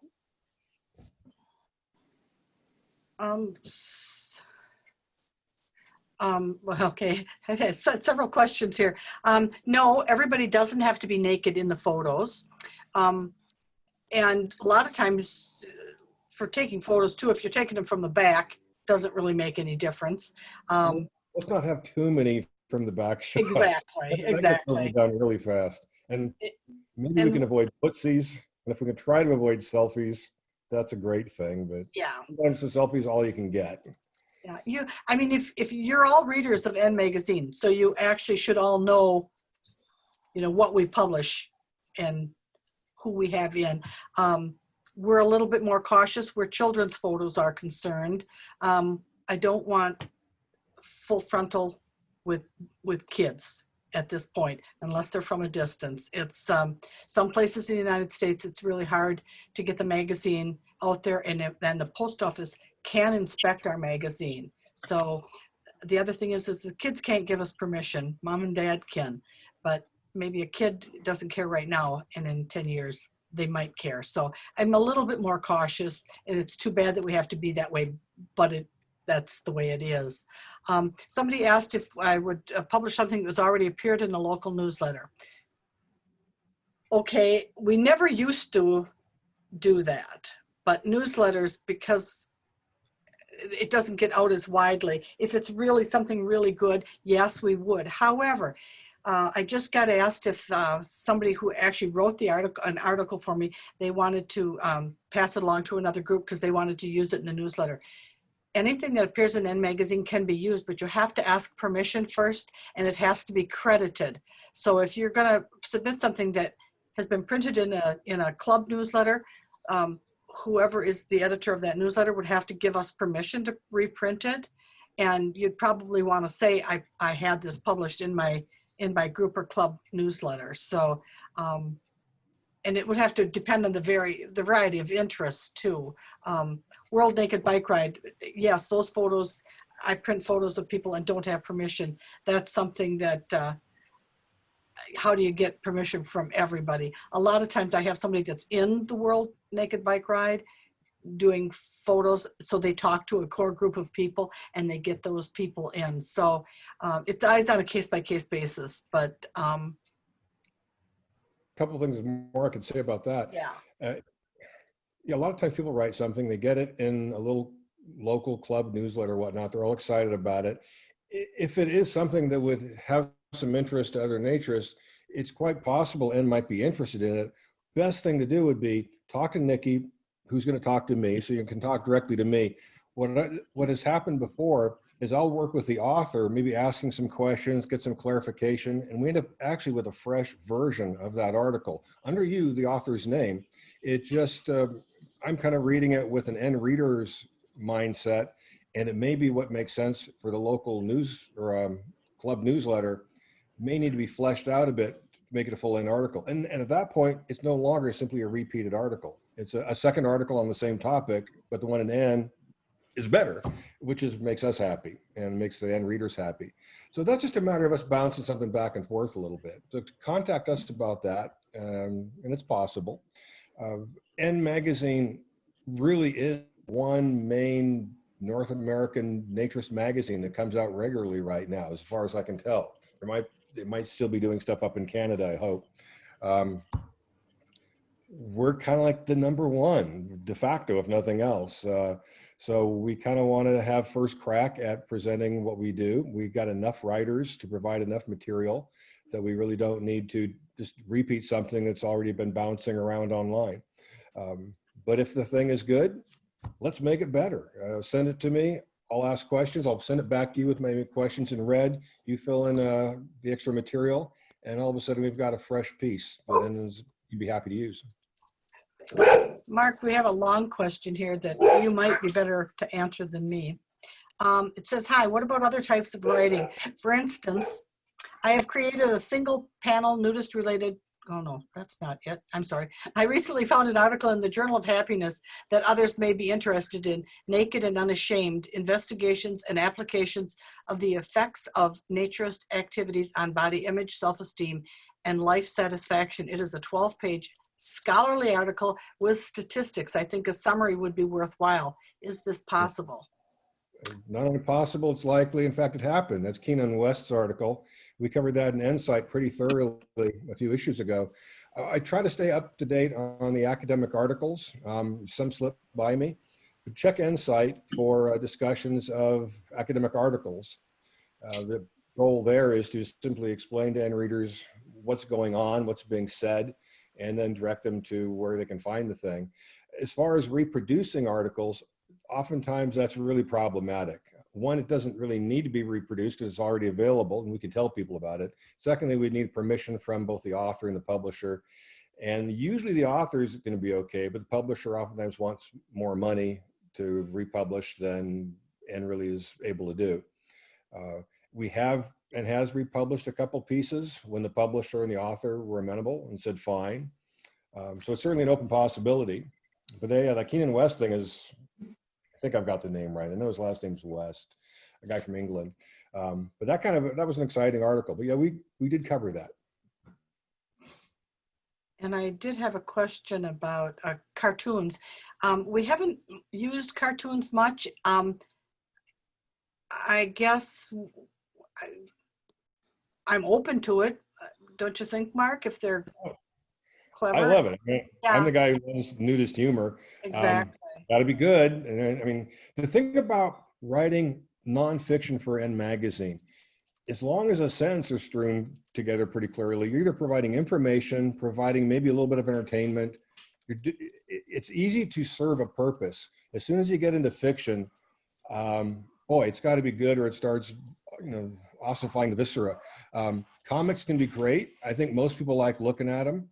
Well, okay, I've had several questions here. No, everybody doesn't have to be naked in the photos. And a lot of times for taking photos too, if you're taking them from the back, doesn't really make any difference. Let's not have too many from the back shots. Exactly, That gets exactly. done really fast. And maybe we and- can avoid footsies. And if we can try to avoid selfies, that's a great thing. But Yeah. sometimes the selfie is all you can get. Yeah, I mean, if you're all readers of N Magazine, so you actually should all know, what we publish and who we have in. We're a little bit more cautious where children's photos are concerned. I don't want full frontal with kids at this point, unless they're from a distance. It's some places in the United States, it's really hard to get the magazine out there, and then the post office can inspect our magazine. So the other thing is the kids can't give us permission. Mom and dad can, but maybe a kid doesn't care right now, and in 10 years they might care. So I'm a little bit more cautious, and it's too bad that we have to be that way, but that's the way it is. Somebody asked if I would publish something that was already appeared in a local newsletter. Okay, we never used to do that, but newsletters, because it doesn't get out as widely. If it's really something really good, yes, we would. However, I just got asked if somebody who actually wrote an article for me, they wanted to pass it along to another group because they wanted to use it in the newsletter. Anything that appears in N Magazine can be used, but you have to ask permission first, and it has to be credited. So if you're going to submit something that has been printed in a club newsletter, whoever is the editor of that newsletter would have to give us permission to reprint it. And you'd probably want to say, I had this published in my group or club newsletter. So, and it would have to depend on the variety of interests too. World Naked Bike Ride, yes, those photos, I print photos of people and don't have permission. That's something that, how do you get permission from everybody? A lot of times I have somebody that's in the World Naked Bike Ride doing photos, so they talk to a core group of people and they get those people in. So it's always on a case-by-case basis, but A couple of things more I could say about that. yeah. Yeah, a lot of times people write something, they get it in a little local club newsletter or whatnot. They're all excited about it. If it is something that would have some interest to other naturists, it's quite possible and might be interested in it. Best thing to do would be talk to Nikki, who's going to talk to me, so you can talk directly to me. What has happened before is I'll work with the author, maybe asking some questions, get some clarification, and we end up actually with a fresh version of that article under the author's name. It just, I'm kind of reading it with an end reader's mindset, and it may be what makes sense for the local news or club newsletter may need to be fleshed out a bit to make it a full-length article. And at that point, it's no longer simply a repeated article. It's a second article on the same topic, but the one in N is better, which makes us happy and makes the end readers happy. So that's just a matter of us bouncing something back and forth a little bit. So contact us about that, and it's possible. N Magazine really is one main North American naturist magazine that comes out regularly right now, as far as I can tell. They might still be doing stuff up in Canada, I hope. We're kind of like the number one de facto, if nothing else. So we kind of want to have first crack at presenting what we do. We've got enough writers to provide enough material that we really don't need to just repeat something that's already been bouncing around online. But if the thing is good, let's make it better. Send it to me. I'll ask questions. I'll send it back to you with my questions in red. You fill in the extra material, and all of a sudden we've got a fresh piece that you'd be happy to use. Mark, we have a long question here that you might be better to answer than me. It says, hi, what about other types of writing? For instance, I have created a single panel nudist related, oh no, that's not it. I'm sorry. I recently found an article in the Journal of Happiness that others may be interested in, Naked and Unashamed, Investigations and Applications of the Effects of Naturist Activities on Body Image, Self-Esteem, and life satisfaction. It is a 12-page scholarly article with statistics. I think a summary would be worthwhile. Is this possible? Not only possible, it's likely. In fact, it happened. That's Keenan West's article. We covered that in Insight pretty thoroughly a few issues ago. I try to stay up to date on the academic articles. Some slip by me. But check Insight for discussions of academic articles. The goal there is to simply explain to end readers what's going on, what's being said, and then direct them to where they can find the thing. As far as reproducing articles, oftentimes that's really problematic. One, it doesn't really need to be reproduced because it's already available and we can tell people about it. Secondly, we need permission from both the author and the publisher. And usually the author is going to be okay, but the publisher oftentimes wants more money to republish than and really is able to do. We have and has republished a couple pieces when the publisher and the author were amenable and said fine. So it's certainly an open possibility. But that Keenan West thing is, I think I've got the name right. I know his last name's West, a guy from England. But that was an exciting article. But yeah, we did cover that. And I did have a question about cartoons. We haven't used cartoons much. I guess I'm open to it. Don't you think, Mark, if they're clever? I love it. I mean, Yeah. I'm the guy who loves nudist humor. Exactly. Got to be good. And I mean, the thing about writing nonfiction for N magazine, as long as a sentence is strewn together pretty clearly, you're either providing information, providing maybe a little bit of entertainment. It's easy to serve a purpose. As soon as you get into fiction, boy, it's got to be good or it starts, ossifying the viscera. Comics can be great. I think most people like looking at them.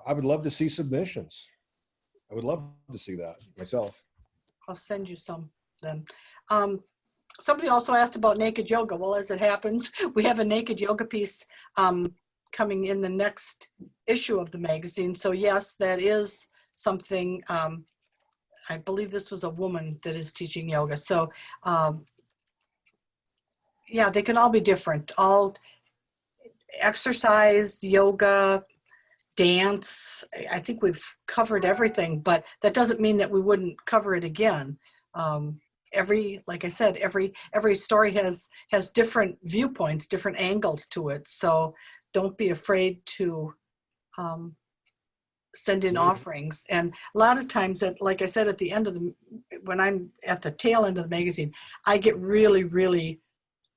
I would love to see submissions. I would love to see that myself. I'll send you some then. Somebody also asked about naked yoga. Well, as it happens, we have a naked yoga piece coming in the next issue of the magazine. So yes, that is something. I believe this was a woman that is teaching yoga. So yeah, they can all be different. All exercise, yoga, dance. I think we've covered everything, but that doesn't mean that we wouldn't cover it again. Like I said, every story has different viewpoints, different angles to it. So don't be afraid to send in offerings. And a lot of times, like I said, at the end of when I'm at the tail end of the magazine, I get really, really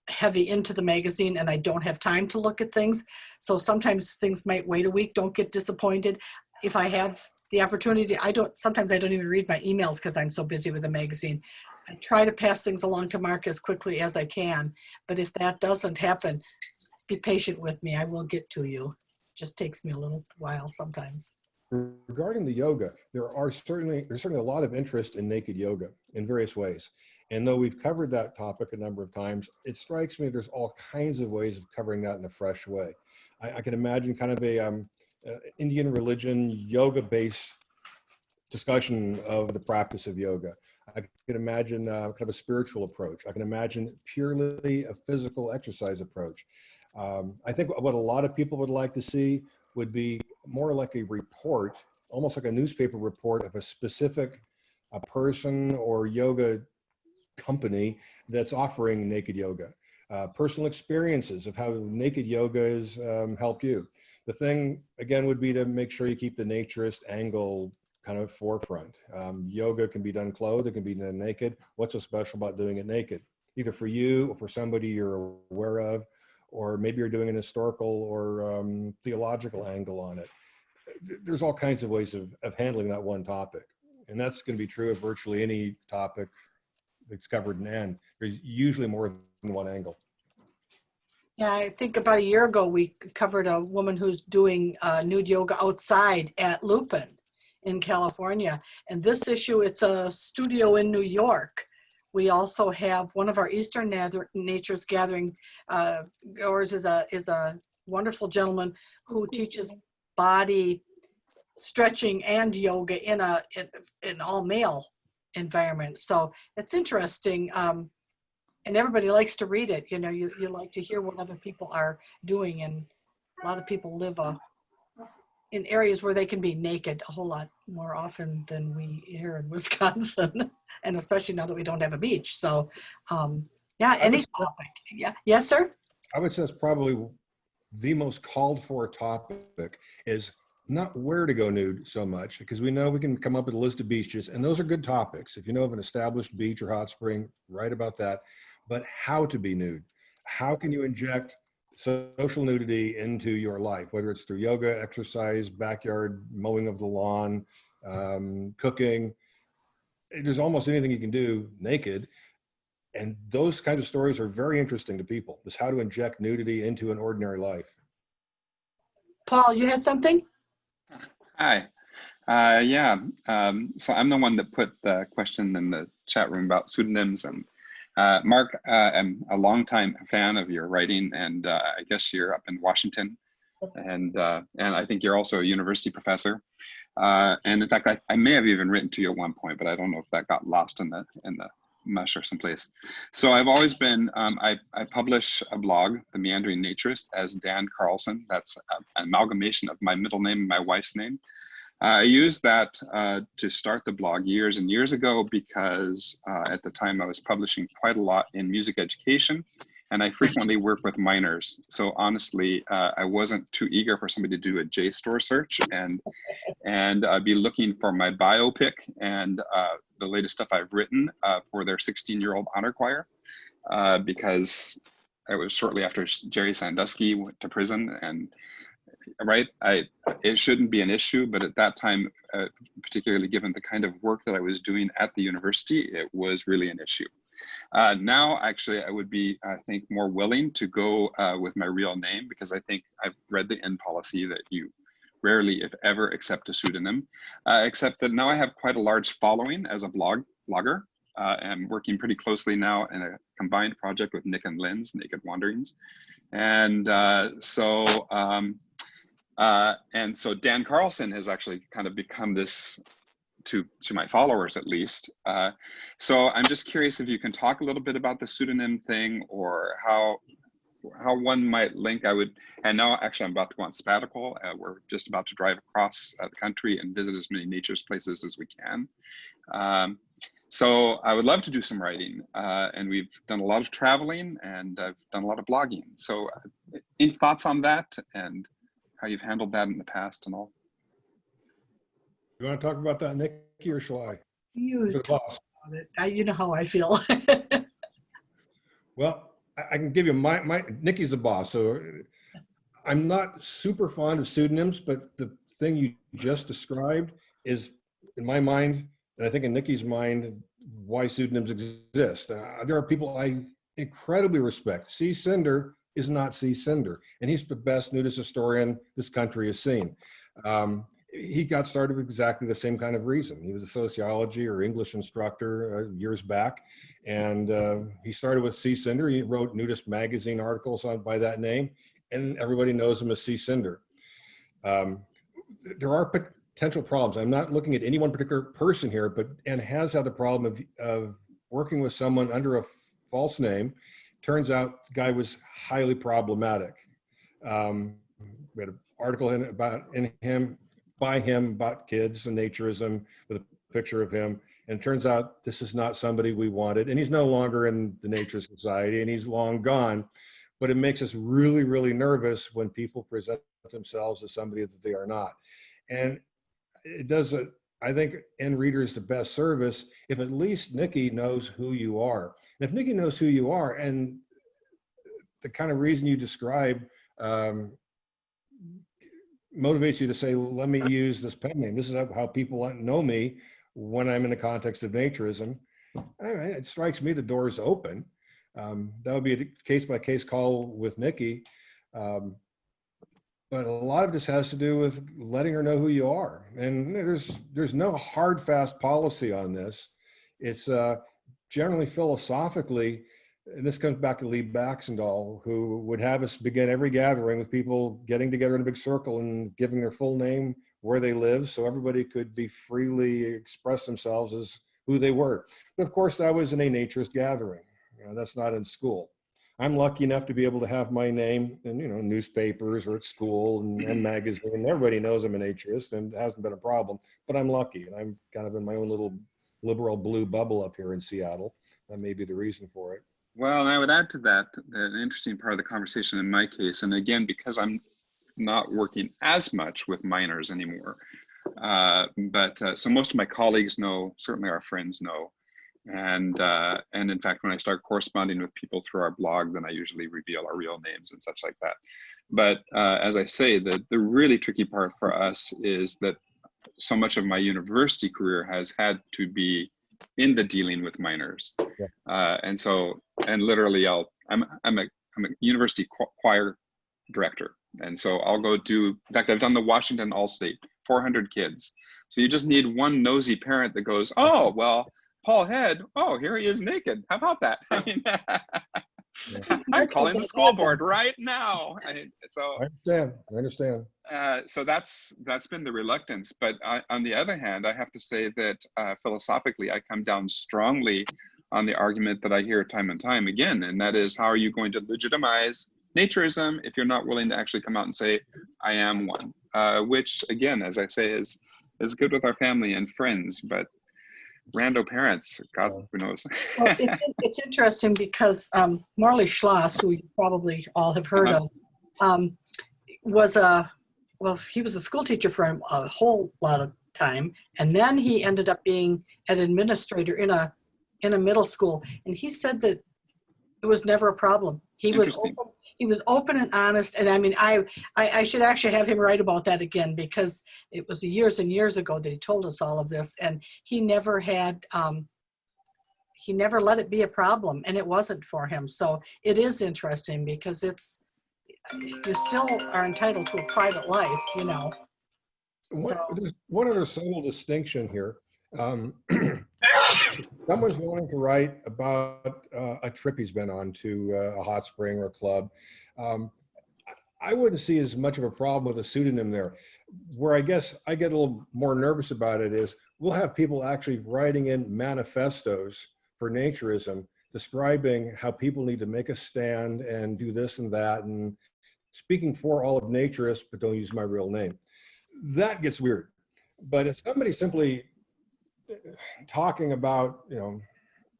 heavy into the magazine and I don't have time to look at things. So sometimes things might wait a week. Don't get disappointed. If I have the opportunity, sometimes I don't even read my emails because I'm so busy with the magazine. I try to pass things along to Mark as quickly as I can. But if that doesn't happen, be patient with me. I will get to you. It just takes me a little while sometimes. Regarding the yoga, there's certainly a lot of interest in naked yoga in various ways. And though we've covered that topic a number of times, it strikes me there's all kinds of ways of covering that in a fresh way. I can imagine kind of a Indian religion yoga-based discussion of the practice of yoga. I can imagine kind of a spiritual approach. I can imagine purely a physical exercise approach. I think what a lot of people would like to see would be more like a report, almost like a newspaper report of a specific person or yoga company that's offering naked yoga. Personal experiences of how naked yoga has helped you. The thing, again, would be to make sure you keep the naturist angle kind of forefront. Yoga can be done clothed, it can be done naked. What's so special about doing it naked? Either for you or for somebody you're aware of, or maybe you're doing an historical or theological angle on it. There's all kinds of ways of handling that one topic. And that's going to be true of virtually any topic that's covered in N. There's usually more than one angle. Yeah, I think about a year ago, we covered a woman who's doing nude yoga outside at Lupin in California. And this issue, it's a studio in New York. We also have one of our Eastern Natures Gathering goers is a wonderful gentleman who teaches body stretching and yoga in an all male environment. So it's interesting. And everybody likes to read it. You like to hear what other people are doing. And A lot of people live in areas where they can be naked a whole lot more often than we here in Wisconsin, and especially now that we don't have a beach. So, yeah, any topic. Yeah, yes, sir. I would say that's probably the most called for topic is not where to go nude so much, because we know we can come up with a list of beaches, and those are good topics. If you know of an established beach or hot spring, write about that. But how to be nude? How can you inject social nudity into your life, whether it's through yoga, exercise, backyard mowing of the lawn, cooking? There's almost anything you can do naked. And those kinds of stories are very interesting to people, is how to inject nudity into an ordinary life. Paul, you had something? Hi. Yeah. So I'm the one that put the question in the chat room about pseudonyms. And Mark, I'm a longtime fan of your writing, and I guess you're up in Washington, and I think you're also a university professor. And in fact, I may have even written to you at one point, but I don't know if that got lost in the mesh or someplace. So I've always been, I publish a blog, The Meandering Naturist, as Dan Carlson. That's an amalgamation of my middle name and my wife's name. I used that to start the blog years and years ago because at the time I was publishing quite a lot in music education, and I frequently work with minors. So honestly, I wasn't too eager for somebody to do a JSTOR search and be looking for my biopic and the latest stuff I've written for their 16-year-old honor choir, because it was shortly after Jerry Sandusky went to prison, and right, it shouldn't be an issue, but at that time, particularly given the kind of work that I was doing at the university, it was really an issue. Now, actually, I would be, I think, more willing to go with my real name, because I think I've read the N policy that you rarely, if ever, accept a pseudonym, except that now I have quite a large following as a blogger. I'm working pretty closely now in a combined project with Nick and Lynn's Naked Wanderings. And so Dan Carlson has actually kind of become this to my followers, at least. So I'm just curious if you can talk a little bit about the pseudonym thing, or how one might link. And now actually I'm about to go on sabbatical. We're just about to drive across the country and visit as many nature's places as we can. So I would love to do some writing, and we've done a lot of traveling, and I've done a lot of blogging. So any thoughts on that and how you've handled that in the past and all? You want to talk about that, Nikki, or shall I? You You're the talk boss. about it. You know how I feel. Well, I can give you Nikki's the boss. So I'm not super fond of pseudonyms, but the thing you just described is, in my mind, and I think in Nikki's mind, why pseudonyms exist. There are people I incredibly respect. C. Cinder is not C. Cinder, and he's the best nudist historian this country has seen. He got started with exactly the same kind of reason. He was a sociology or English instructor years back, and he started with C. Cinder. He wrote nudist magazine articles by that name, and everybody knows him as C. Cinder. There are potential problems. I'm not looking at any one particular person here, and has had the problem of working with someone under a false name. Turns out the guy was highly problematic. We had an article by him about kids and naturism with a picture of him. And it turns out this is not somebody we wanted. And he's no longer in the Nature Society, and he's long gone. But it makes us really, really nervous when people present themselves as somebody that they are not. And it does, I think, end readers the best service if at least Nikki knows who you are. And if Nikki knows who you are, and the kind of reason you describe motivates you to say, let me use this pen name. This is how people know me when I'm in the context of naturism. It strikes me the door's open. That would be a case-by-case call with Nikki. But a lot of this has to do with letting her know who you are. And there's no hard, fast policy on this. It's generally philosophically, and this comes back to Lee Baxendall, who would have us begin every gathering with people getting together in a big circle and giving their full name, where they live, so everybody could be freely express themselves as who they were. But of course, that was in a naturist gathering. That's not in school. I'm lucky enough to be able to have my name in, newspapers or at school and magazine. Everybody knows I'm a naturist, and it hasn't been a problem, but I'm lucky, and I'm kind of in my own little liberal blue bubble up here in Seattle. That may be the reason for it. Well, and I would add to that, an interesting part of the conversation in my case, and again, because I'm not working as much with minors anymore, so most of my colleagues know, certainly our friends know, and in fact, when I start corresponding with people through our blog, then I usually reveal our real names and such like that. But as I say, the really tricky part for us is that so much of my university career has had to be in the dealing with minors. Yeah. And literally I'm a university choir director. And so I'll go do, in fact, I've done the Washington All-State, 400 kids. So you just need one nosy parent that goes, oh, well, Paul Head, oh, here he is naked. How about that? I mean, I'm calling the school board right now. I understand. So that's been the reluctance. But on the other hand, I have to say that philosophically, I come down strongly on the argument that I hear time and time again, and that is, how are you going to legitimize naturism if you're not willing to actually come out and say, I am one? Which, again, as I say, is good with our family and friends, but rando parents, God, who knows? Well, it's interesting because Morley Schloss, who you probably all have heard of, he was a school teacher for a whole lot of time, and then he ended up being an administrator in a middle school, and he said that it was never a problem. He was open and honest, and I mean, I should actually have him write about that again, because it was years and years ago that he told us all of this, and he never had, he never let it be a problem, and it wasn't for him. So it is interesting, because you still are entitled to a private life, One other subtle distinction here. Someone's willing to write about a trip he's been on to a hot spring or a club. I wouldn't see as much of a problem with a pseudonym there. Where I guess I get a little more nervous about it is, we'll have people actually writing in manifestos for naturism, describing how people need to make a stand and do this and that, and speaking for all of naturists, but don't use my real name. That gets weird. But if somebody's simply talking about,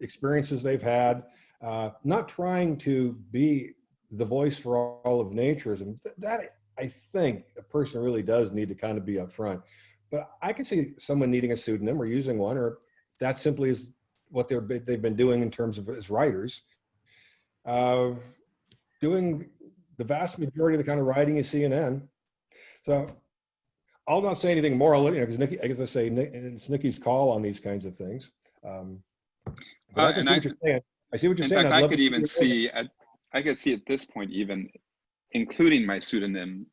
experiences they've had, not trying to be the voice for all of naturism, that I think a person really does need to kind of be upfront. But I can see someone needing a pseudonym or using one, or that simply is what they've been doing in terms of as writers, doing the vast majority of the kind of writing you see in N. So I'll not say anything more, because Nikki, as I say, it's Nikki's call on these kinds of things. But I can see what you're saying. I see what you're saying. In fact, I could even see, I could see at this point, even including my pseudonym,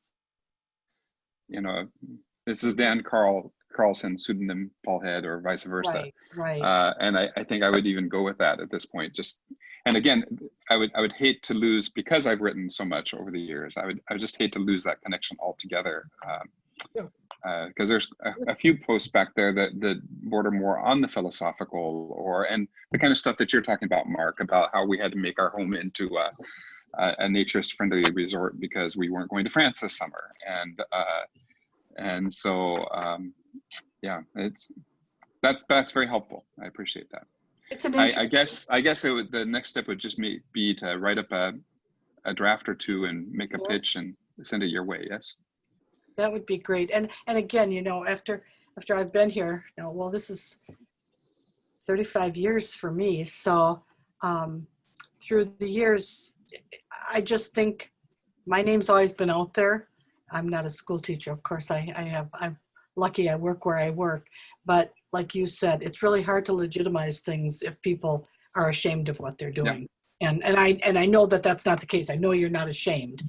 this is Dan Carlson, pseudonym Paul Head, or vice versa. Right. And I think I would even go with that at this point. And again, I would hate to lose, because I've written so much over the years, I would just hate to lose that connection altogether. Because there's a few posts back there that border more on the philosophical, and the kind of stuff that you're talking about, Mark, about how we had to make our home into a naturist-friendly resort because we weren't going to France this summer, and so that's very helpful. I appreciate that. It's an I guess the next step would just be to write up a draft or two and make a pitch and send it your way. Yes. That would be great. And again, after I've been here, this is 35 years for me. So through the years, I just think my name's always been out there. I'm not a school teacher. Of course, I'm lucky I work where I work. But like you said, it's really hard to legitimize things if people are ashamed of what they're doing. Yeah. And I know that that's not the case. I know you're not ashamed,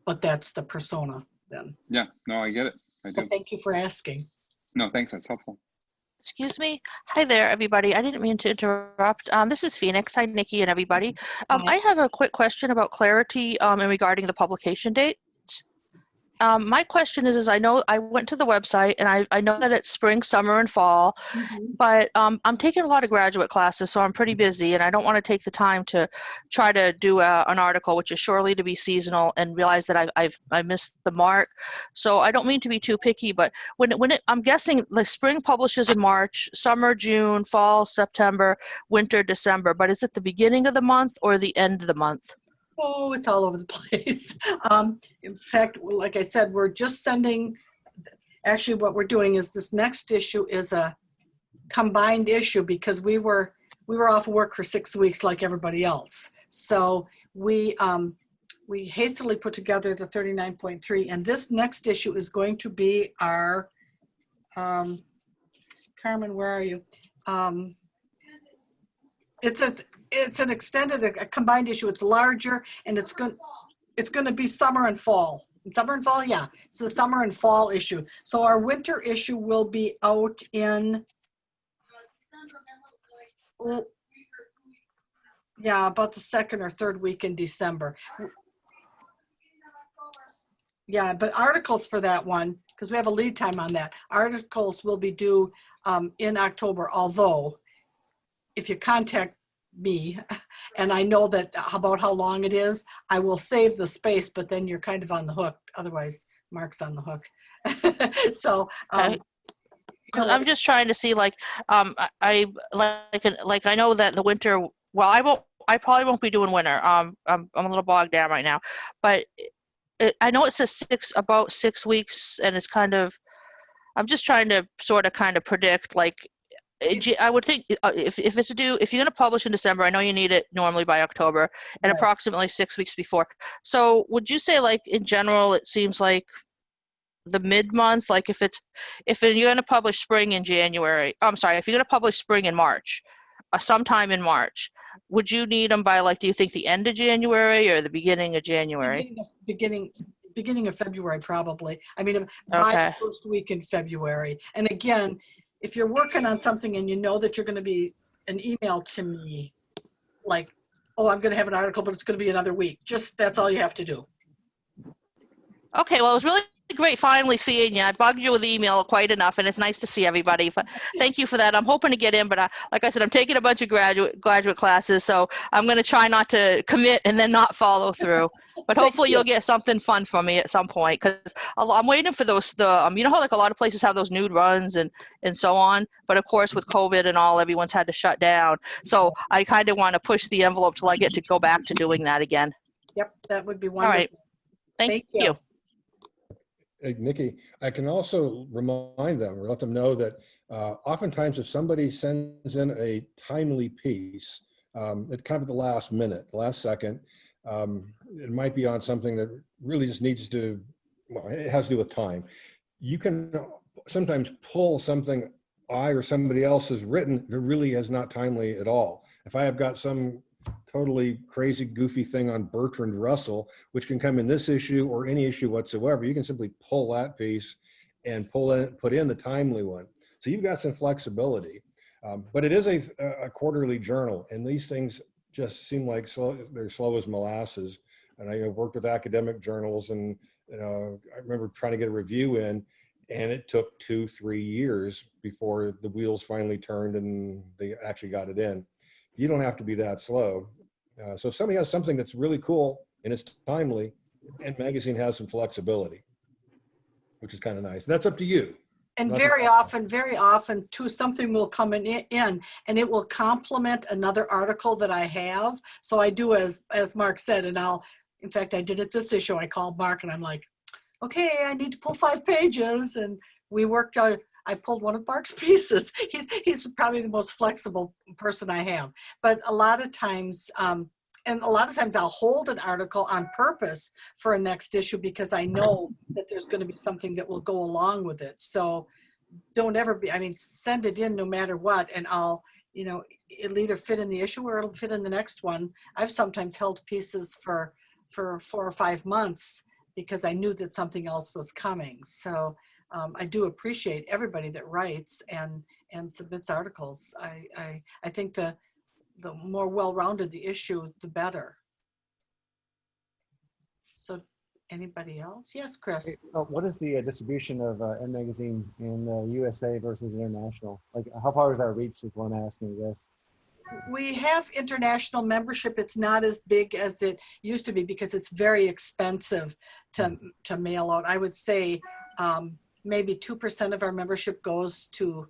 but that's the persona. Then. Yeah, no, I get it. I do. Well, thank you for asking. No, thanks. That's helpful. Excuse me. Hi there, everybody. I didn't mean to interrupt. This is Phoenix. Hi, Nikki and everybody. I have a quick question about clarity and regarding the publication dates. My question is I know I went to the website and I know that it's spring, summer, and fall, but I'm taking a lot of graduate classes, so I'm pretty busy, and I don't want to take the time to try to do an article, which is surely to be seasonal, and realize that I missed the mark. So I don't mean to be too picky, but I'm guessing the spring publishes in March, summer, June, fall, September, winter, December. But is it the beginning of the month or the end of the month? Oh, it's all over the place. In fact, like I said, we're just sending, actually what we're doing is this next issue is a combined issue because we were off work for 6 weeks like everybody else. So we hastily put together the 39.3, and this next issue is going to be our, Carmen, where are you? It's an extended, a combined issue. It's larger, and it's going to be summer and fall. Summer and fall, yeah. It's the summer and fall issue. So our winter issue will be out in, yeah, about the second or third week in December. Yeah, but articles for that one, because we have a lead time on that, articles will be due in October, although if you contact me and I know that about how long it is, I will save the space, but then you're kind of on the hook. Otherwise, Mark's on the hook. So Okay. I'm just trying to see, like, I know that the winter, well, I probably won't be doing winter. I'm a little bogged down right now, but I know it says about 6 weeks, and it's kind of, I'm just trying to sort of kind of predict, like, I would think if it's due, if you're going to publish in December, I know you need it normally by October, and Right. approximately 6 weeks before. So would you say, like, in general, it seems like the mid-month, like if you're going to publish spring in January, I'm sorry, if you're going to publish spring in March, sometime in March, would you need them by, like, do you think the end of January or the beginning of January? Beginning of February, probably. I mean, by Okay. the first week in February. And again, if you're working on something and you know that you're going to be an email to me, like, oh, I'm going to have an article, but it's going to be another week. Just, that's all you have to do. Okay, well, it was really great finally seeing you. I bugged you with email quite enough, and it's nice to see everybody. But thank you for that. I'm hoping to get in, but like I said, I'm taking a bunch of graduate classes, so I'm going to try not to commit and then not follow through. But hopefully you'll get something fun from me at some point, because I'm waiting for those, you know how, like, a lot of places have those nude runs and so on, but of course with COVID and all, everyone's had to shut down. So I kind of want to push the envelope till I get to go back to doing that again. Yep, that would be All wonderful. right. Thank you. Hey, Nikki, I can also remind them or let them know that oftentimes if somebody sends in a timely piece, it's kind of at the last minute, last second, it might be on something that really just needs to, well, it has to do with time. You can sometimes pull something I or somebody else has written that really is not timely at all. If I have got some totally crazy, goofy thing on Bertrand Russell, which can come in this issue or any issue whatsoever, you can simply pull that piece and put in the timely one. So you've got some flexibility, but it is a quarterly journal, and these things just seem like they're slow as molasses. And I worked with academic journals, and I remember trying to get a review in, and it took 2-3 years before the wheels finally turned and they actually got it in. You don't have to be that slow. So if somebody has something that's really cool and it's timely, and magazine has some flexibility, which is kind of nice. That's up to you. And Nothing very often too, something will come in and it will complement another article that I have. So I do as Mark said, and in fact, I did it this issue. I called Mark and I'm like, okay, I need to pull 5 pages. And we worked out, I pulled one of Mark's pieces. He's probably the most flexible person I have. But a lot of times, I'll hold an article on purpose for a next issue because I know that there's going to be something that will go along with it. So don't ever send it in no matter what. And it'll either fit in the issue or it'll fit in the next one. I've sometimes held pieces for 4 or 5 months because I knew that something else was coming. So I do appreciate everybody that writes and submits articles. I think the more well-rounded the issue, the better. So Anybody else? Yes, Chris. Hey, what is the distribution of N Magazine in USA versus international? Like, how far is our reach is what I'm asking, I guess. We have international membership. It's not as big as it used to be because it's very expensive to mail out. I would say maybe 2% of our membership goes to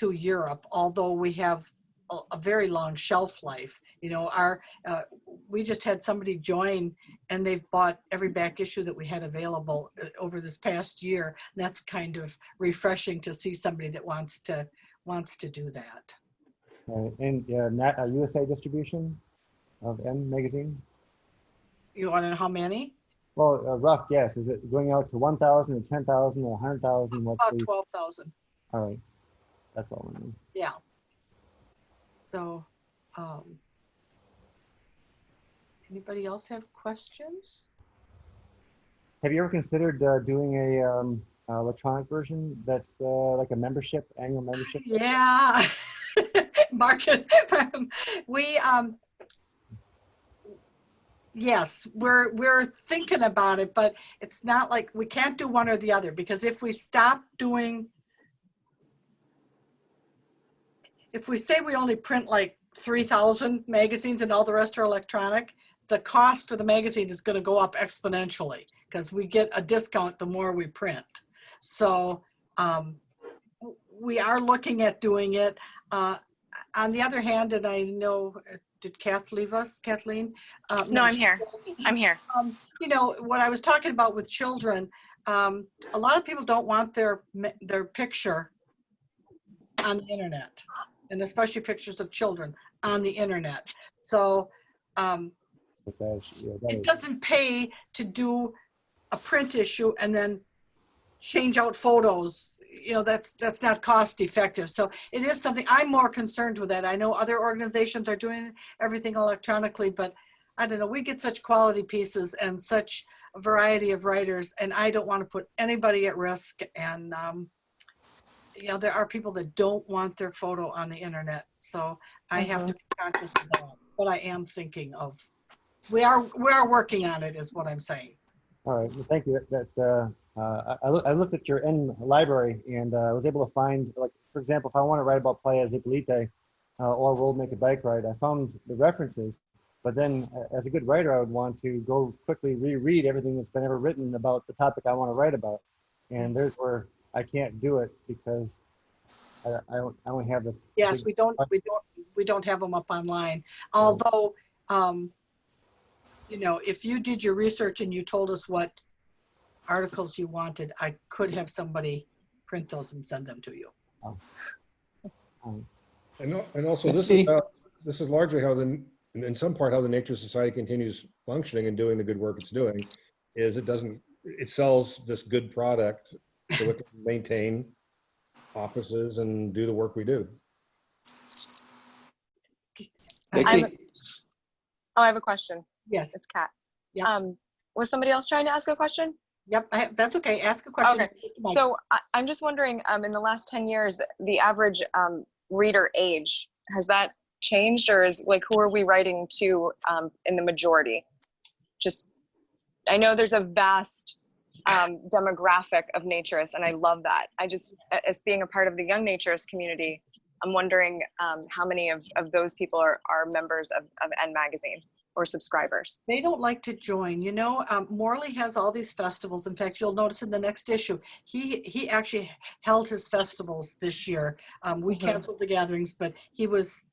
Europe, although we have a very long shelf life. You know, we just had somebody join and they've bought every back issue that we had available over this past year. And that's kind of refreshing to see somebody that wants to do that. And USA distribution of N Magazine? You want to know how many? Well, a rough guess. Is it going out to 1,000 or 10,000 or 100,000? About 12,000. All right. That's all I know. Yeah. So, anybody else have questions? Have you ever considered doing a electronic version that's like a membership, annual membership? Yeah. Market. Yes, we're thinking about it, but it's not like we can't do one or the other, because if we stop doing, if we say we only print like 3,000 magazines and all the rest are electronic, the cost for the magazine is going to go up exponentially because we get a discount the more we print. So we are looking at doing it. On the other hand, and I know, did Kath leave us, Kathleen? No, I'm here. I'm here. You know, what I was talking about with children, a lot of people don't want their picture on the internet, and especially pictures of children on the internet. So it doesn't pay to do a print issue and then change out photos. You know, that's not cost effective. So it is something I'm more concerned with that. I know other organizations are doing everything electronically, but I don't know, we get such quality pieces and such a variety of writers, and I don't want to put anybody at risk. And, you know, there are people that don't want their photo on the internet. So I have to be conscious of that. But I am thinking of, we are working on it is what I'm saying. All right, well, thank you. I looked at your N library and I was able to find, like, for example, if I want to write about Playa Zipolite or World Naked Bike Ride, I found the references, but then as a good writer, I would want to go quickly reread everything that's been ever written about the topic I want to write about. And there's where I can't do it because I only have the. Yes, we don't have them up online. Although, you know, if you did your research and you told us what articles you wanted, I could have somebody print those and send them to you. And also, this is largely how in some part how the Nature Society continues functioning and doing the good work it's doing, is it sells this good product so it can maintain offices and do the work we do. I have a question. Yes. It's Kat. Yeah. Was somebody else trying to ask a question? Yep, that's okay. Ask a question. Okay. So I'm just wondering, in the last 10 years, the average reader age, has that changed, or is, like, who are we writing to in the majority? Just, I know there's a vast demographic of naturists, and I love that. I just, as being a part of the young naturist community, I'm wondering how many of those people are members of N Magazine or subscribers. They don't like to join. You know, Morley has all these festivals. In fact, you'll notice in the next issue, he actually held his festivals this year. We canceled the gatherings, but he was,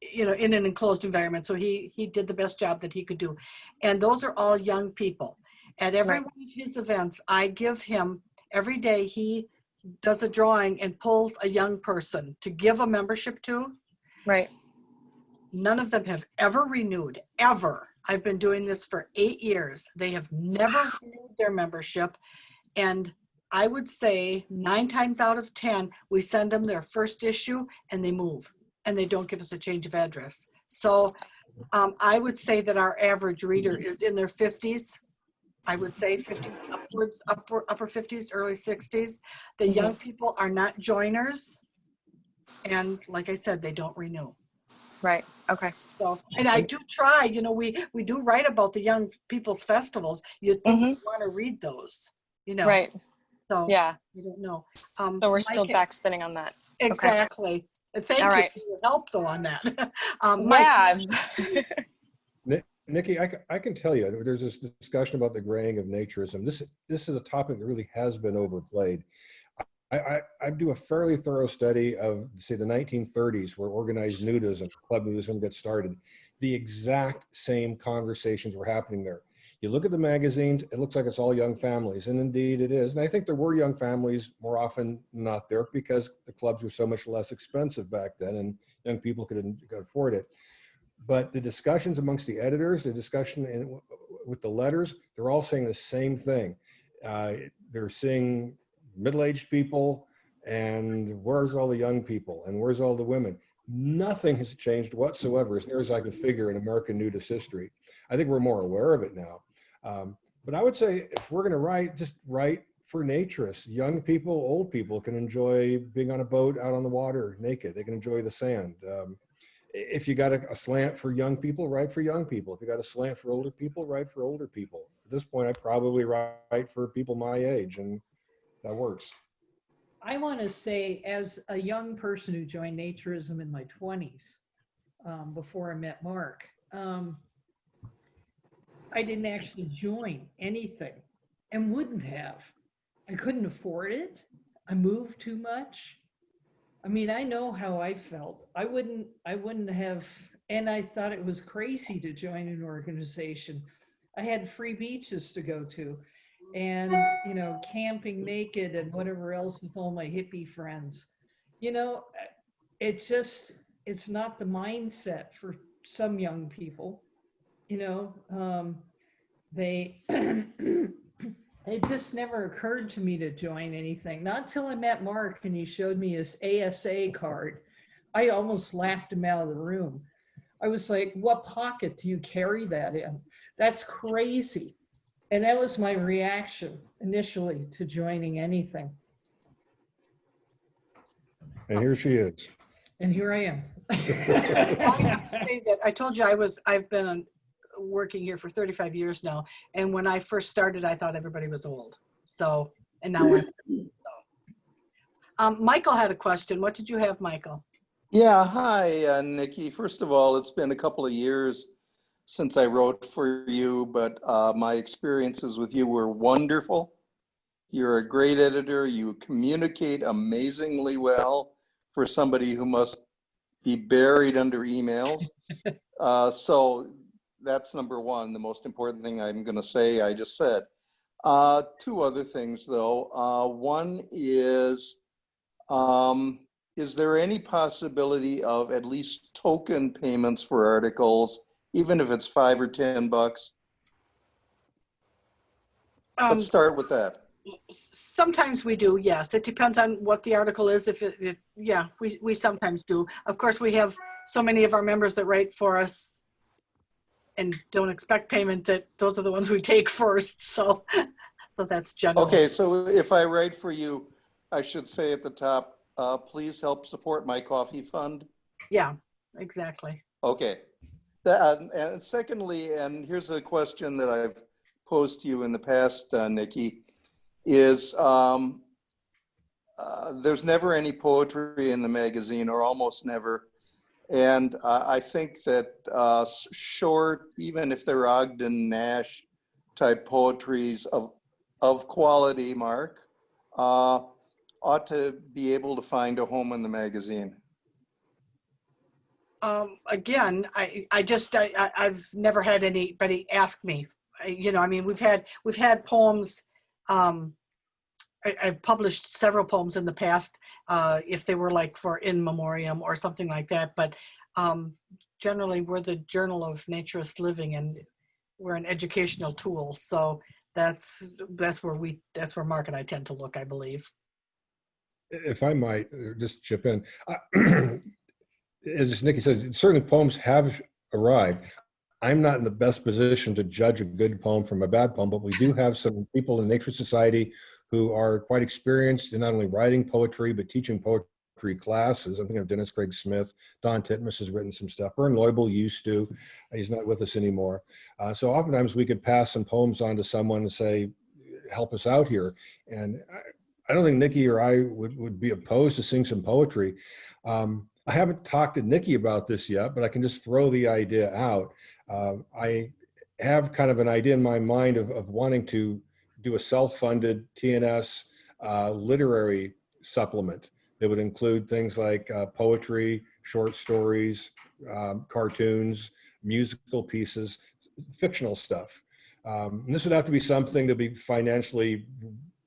you know, in an enclosed environment. So he did the best job that he could do. And those are all young people. At every one of his events, I give him, every day he does a drawing and pulls a young person to give a membership to. Right. None of them have ever renewed, ever. I've been doing this for 8 years. They have never renewed their membership. And I would say 9 times out of 10, we send them their first issue and they move and they don't give us a change of address. So I would say that our average reader is in their 50s. I would say 50s upwards, upper 50s, early 60s. The young people are not joiners. And like I said, they don't renew. Right. Okay. So, and I do try, you know, we do write about the young people's festivals. You'd think you want to read those, you know. Right. So Yeah. I don't know. So we're still Mike- backspinning on that. Exactly. And thank All you right. for your help though on that. Mike, Yeah. Nikki, I can tell you, there's this discussion about the graying of naturism. This is a topic that really has been overplayed. I do a fairly thorough study of, say, the 1930s, where organized nudism, club nudism got started. The exact same conversations were happening there. You look at the magazines, it looks like it's all young families, and indeed it is. And I think there were young families more often not there because the clubs were so much less expensive back then, and young people could afford it. But the discussions amongst the editors, the discussion with the letters, they're all saying the same thing. They're seeing middle-aged people, and where's all the young people, and where's all the women? Nothing has changed whatsoever, as near as I can figure, in American nudist history. I think we're more aware of it now. But I would say, if we're going to write, just write for naturists. Young people, old people can enjoy being on a boat out on the water naked. They can enjoy the sand. If you got a slant for young people, write for young people. If you got a slant for older people, write for older people. At this point, I probably write for people my age, and that works. I want to say, as a young person who joined naturism in my 20s, before I met Mark, I didn't actually join anything and wouldn't have. I couldn't afford it. I moved too much. I mean, I know how I felt. I wouldn't have, and I thought it was crazy to join an organization. I had free beaches to go to, and, you know, camping naked and whatever else with all my hippie friends. You know, it's not the mindset for some young people. You know, it just never occurred to me to join anything. Not till I met Mark and he showed me his ASA card. I almost laughed him out of the room. I was like, what pocket do you carry that in? That's crazy. And that was my reaction initially to joining anything. And here she is. And here I am. I have to say that I told you I've been working here for 35 years now. And when I first started, I thought everybody was old. So, and now Michael had a question. What did you have, Michael? Yeah, hi, Nikki. First of all, it's been a couple of years since I wrote for you, but my experiences with you were wonderful. You're a great editor. You communicate amazingly well for somebody who must be buried under emails. So that's number one, the most important thing I'm going to say, I just said. Two other things, though. One is there any possibility of at least token payments for articles, even if it's $5 or $10? Let's start with that. Sometimes we do, yes. It depends on what the article is. If yeah, we sometimes do. Of course, we have so many of our members that write for us and don't expect payment that those are the ones we take first. So that's general. Okay, so if I write for you, I should say at the top, please help support my coffee fund. Yeah, exactly. Okay. And secondly, and here's a question that I've posed to you in the past, Nikki, is there's never any poetry in the magazine, or almost never. And I think that short, even if they're Ogden Nash type poetries of quality, Mark, ought to be able to find a home in the magazine. Again, I've never had anybody ask me. You know, I mean, we've had poems. I've published several poems in the past, if they were like for in memoriam or something like that. But generally, we're the Journal of Naturist Living, and we're an educational tool. So that's where Mark and I tend to look, I believe. If I might just chip in, as Nikki says, certainly poems have arrived. I'm not in the best position to judge a good poem from a bad poem, but we do have some people in the Nature Society who are quite experienced in not only writing poetry, but teaching poetry poetry classes. I'm thinking of Dennis Craig Smith, Don Titmus has written some stuff. Vern Leubel used to. He's not with us anymore. So oftentimes we could pass some poems on to someone and say, help us out here. And I don't think Nikki or I would be opposed to seeing some poetry. I haven't talked to Nikki about this yet, but I can just throw the idea out. I have kind of an idea in my mind of wanting to do a self-funded TNS literary supplement that would include things like poetry, short stories, cartoons, musical pieces, fictional stuff. And this would have to be something that be financially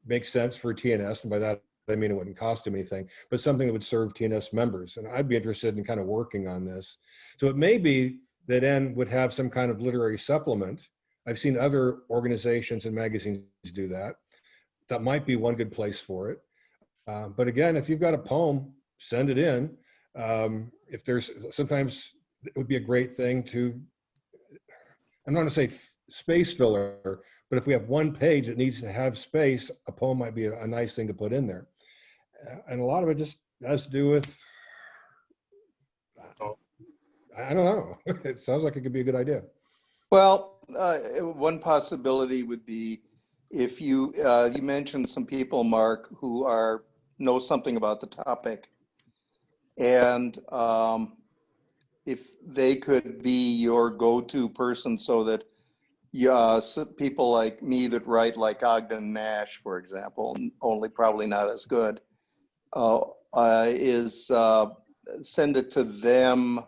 make sense for TNS, and by that I mean it wouldn't cost them anything, but something that would serve TNS members. And I'd be interested in kind of working on this. So it may be that N would have some kind of literary supplement. I've seen other organizations and magazines do that. That might be one good place for it. But again, if you've got a poem, send it in. If there's, sometimes it would be a great thing to, I'm not going to say space filler, but if we have one page that needs to have space, a poem might be a nice thing to put in there. And a lot of it just has to do with, I don't know. It sounds like it could be a good idea. Well, one possibility would be if you mentioned some people, Mark, who know something about the topic, and if they could be your go-to person, so that people like me that write like Ogden Nash, for example, only probably not as good, send it to them.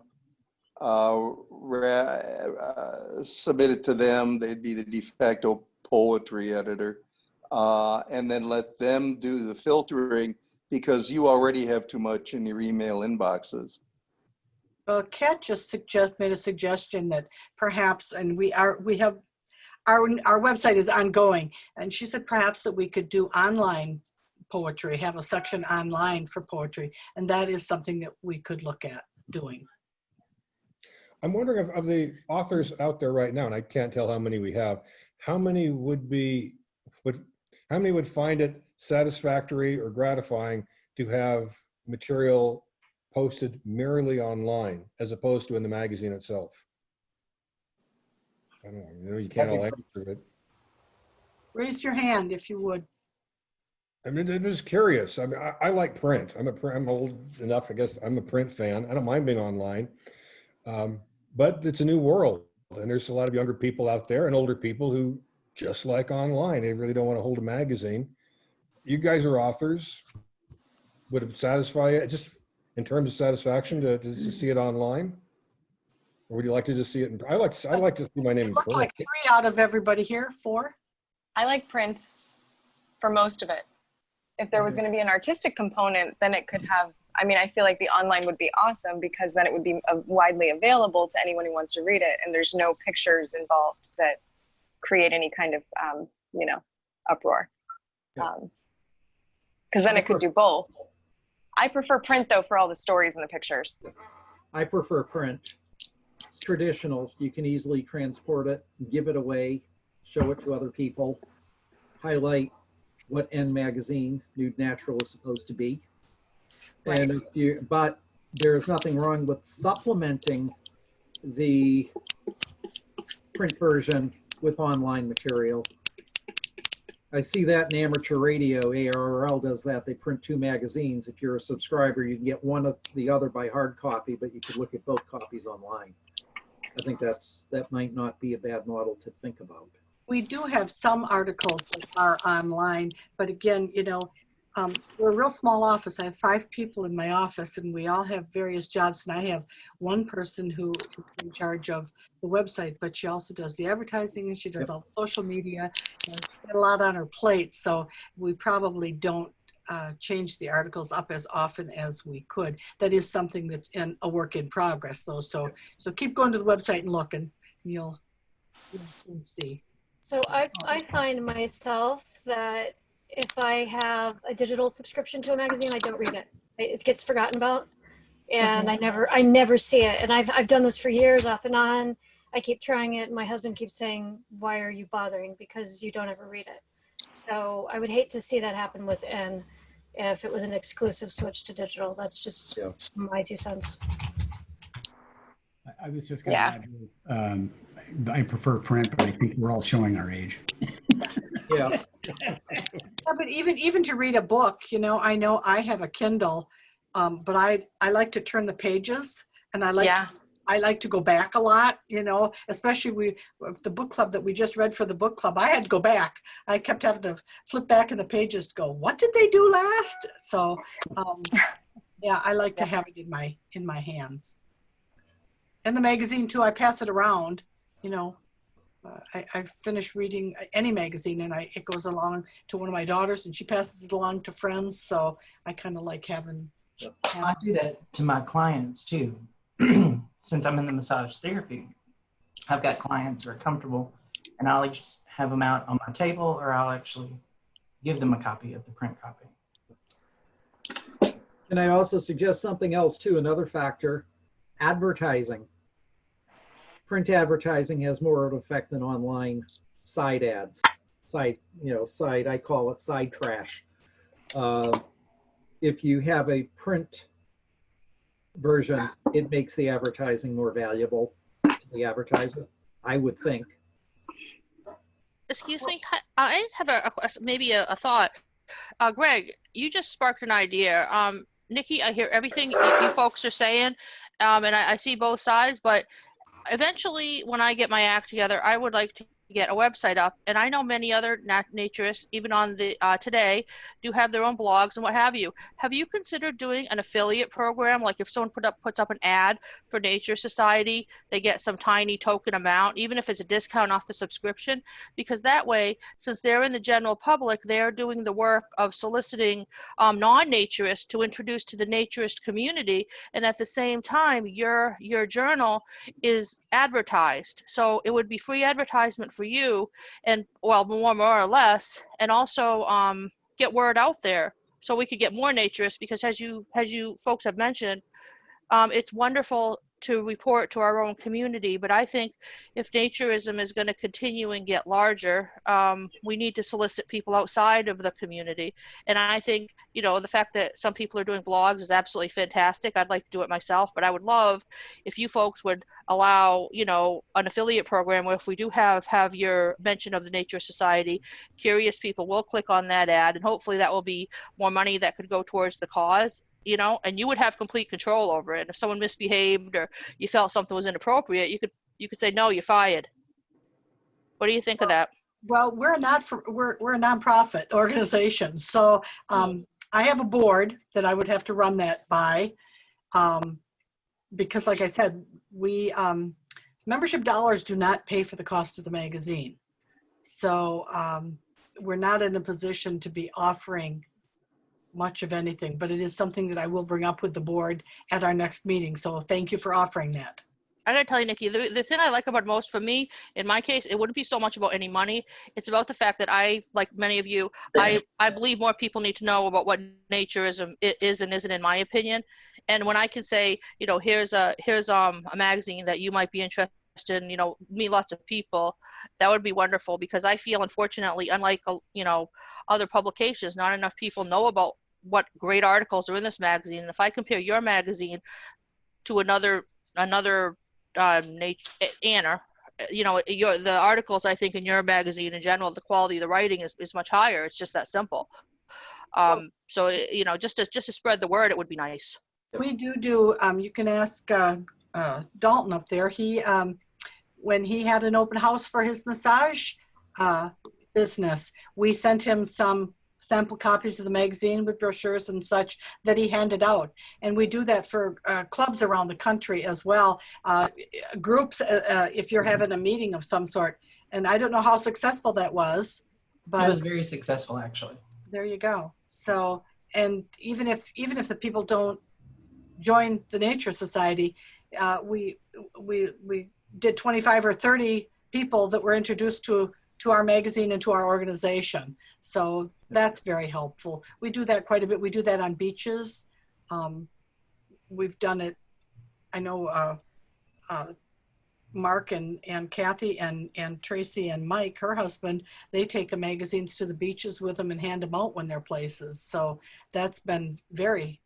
Submit it to them. They'd be the de facto poetry editor, and then let them do the filtering, because you already have too much in your email inboxes. Well, Kat just made a suggestion that perhaps, and we have our website is ongoing, and she said perhaps that we could do online poetry, have a section online for poetry, and that is something that we could look at doing. I'm wondering of the authors out there right now, and I can't tell how many we have, how many would find it satisfactory or gratifying to have material posted merely online as opposed to in the magazine itself? I don't know, you can't all answer it. Raise your hand if you would. I mean, I'm just curious. I mean, I like print. I'm old enough, I guess. I'm a print fan. I don't mind being online. But it's a new world, and there's a lot of younger people out there and older people who just like online. They really don't want to hold a magazine. You guys are authors. Would it satisfy you, just in terms of satisfaction, to see it online? Or would you like to just see it? I like to see my name in Look print. like 3 out of everybody here, 4. I like print for most of it. If there was going to be an artistic component, then it could have, I mean, I feel like the online would be awesome, because then it would be widely available to anyone who wants to read it. And there's no pictures involved that create any kind of, uproar. Because then it could do both. I prefer print, though, for all the stories and the pictures. I prefer print. It's traditional. You can easily transport it, give it away, show it to other people, highlight what N magazine, Nude Natural, is supposed to be. Right. And but there's nothing wrong with supplementing the print version with online material. I see that in amateur radio. ARRL does that. They print 2 magazines. If you're a subscriber, you can get one of the other by hard copy, but you could look at both copies online. I think that might not be a bad model to think about. We do have some articles that are online, but again, we're a real small office. I have 5 people in my office, and we all have various jobs, and I have one person who is in charge of the website, but she also does the advertising, and she does all the social media, and she's got a lot on her plate, so we probably don't change the articles up as often as we could. That is something that's in a work in progress, though, so keep going to the website and look, and you'll soon see. So I find myself that if I have a digital subscription to a magazine, I don't read it. It gets forgotten about, and I never see it. And I've done this for years, off and on. I keep trying it. My husband keeps saying, "Why are you bothering? Because you don't ever read it." So I would hate to see that happen with N. if it was an exclusive switch to digital. That's just my 2 cents. I was just going to Yeah. add, I prefer print, but I think we're all showing our age. Yeah. Yeah, but even to read a book, you know I have a Kindle, but I like to turn the pages, and I like to go back a lot, you know, especially the book club that we just read for the book club. I had to go back. I kept having to flip back in the pages to go, what did they do last? So, yeah, I like to have it in my hands. And the magazine too, I pass it around, you know. I finish reading any magazine and it goes along to one of my daughters and she passes it along to friends. So I kind of like having. I do that to my clients too. Since I'm in the massage therapy, I've got clients who are comfortable and I'll just have them out on my table, or I'll actually give them a copy of the print copy. Can I also suggest something else too? Another factor, advertising. Print advertising has more of an effect than online side ads. I call it side trash. If you have a print version, it makes the advertising more valuable to the advertiser, I would think. Excuse me, I just have maybe a thought. Greg, you just sparked an idea. Nikki, I hear everything you folks are saying, and I see both sides, but eventually when I get my act together, I would like to get a website up, and I know many other naturists, even on the today, do have their own blogs and what have you. Have you considered doing an affiliate program? Like if someone puts up an ad for Nature Society, they get some tiny token amount, even if it's a discount off the subscription, because that way, since they're in the general public, they're doing the work of soliciting non-naturists to introduce to the naturist community, and at the same time, your journal is advertised. So it would be free advertisement for you, and well, more or less, and also get word out there so we could get more naturists, because as you folks have mentioned, it's wonderful to report to our own community, but I think if naturism is going to continue and get larger, we need to solicit people outside of the community. And I think, you know, the fact that some people are doing blogs is absolutely fantastic. I'd like to do it myself, but I would love if you folks would allow, you know, an affiliate program where if we do have your mention of the Nature Society, curious people will click on that ad, and hopefully that will be more money that could go towards the cause. You know, and you would have complete control over it. If someone misbehaved or you felt something was inappropriate, you could say, no, you're fired. What do you think of that? Well, we're a nonprofit organization. So I have a board that I would have to run that by, because like I said, we membership dollars do not pay for the cost of the magazine. So we're not in a position to be offering much of anything, but it is something that I will bring up with the board at our next meeting. So thank you for offering that. I gotta tell you, Nikki, the thing I like about most, for me, in my case, it wouldn't be so much about any money. It's about the fact that I, like many of you, I believe more people need to know about what naturism is and isn't, in my opinion. And when I can say, you know, here's a magazine that you might be interested in, you know, meet lots of people, that would be wonderful, because I feel, unfortunately, unlike, you know, other publications, not enough people know about what great articles are in this magazine. And if I compare your magazine to another Anna, you know, the articles, I think, in your magazine in general, the quality of the writing is much higher. It's just that simple. So, you know, just to spread the word, it would be nice. We do, you can ask Dalton up there. He, when he had an open house for his massage business, we sent him some sample copies of the magazine with brochures and such that he handed out. And we do that for clubs around the country as well. Groups, if you're having a meeting of some sort. And I don't know how successful that was, but It was very successful, actually. there you go. So, and even if the people don't join the Nature Society, we did 25 or 30 people that were introduced to our magazine and to our organization. So that's very helpful. We do that quite a bit. We do that on beaches. We've done it, I know Mark and Kathy and Tracy and Mike, her husband, they take the magazines to the beaches with them and hand them out when they're places. So that's been very,